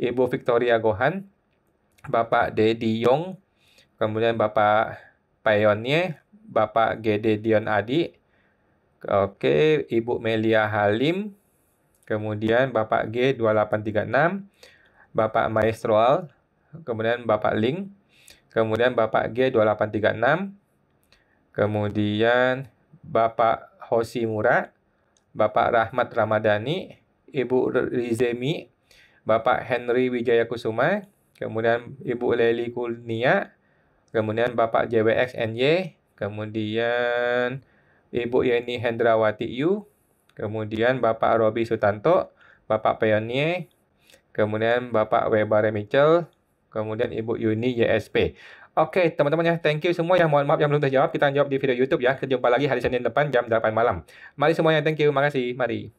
Ibu Victoria Gohan, Bapak Dedi Yong, kemudian Bapak Payonye, Bapak Gede Dion Adi, oke, Ibu Melia Halim, kemudian Bapak G2836, Bapak Maestroal, kemudian Bapak Ling, kemudian Bapak G2836, kemudian Bapak Hoshimura, Bapak Rahmat Ramadhani, Ibu Rizemi, Bapak Henry Wijaya Kusuma, kemudian Ibu Leli Kurnia, kemudian Bapak JWX NY, kemudian Ibu Yeni Hendrawati Yu, kemudian Bapak Robi Sutanto, Bapak Pionie, kemudian Bapak Webar Mitchell, kemudian Ibu Yuni YSP. Oke, teman-teman ya, thank you semua ya. Mohon maaf yang belum terjawab, kita jawab di video YouTube ya. Kita jumpa lagi hari Senin depan jam 8 malam. Mari semuanya, thank you, makasih, mari.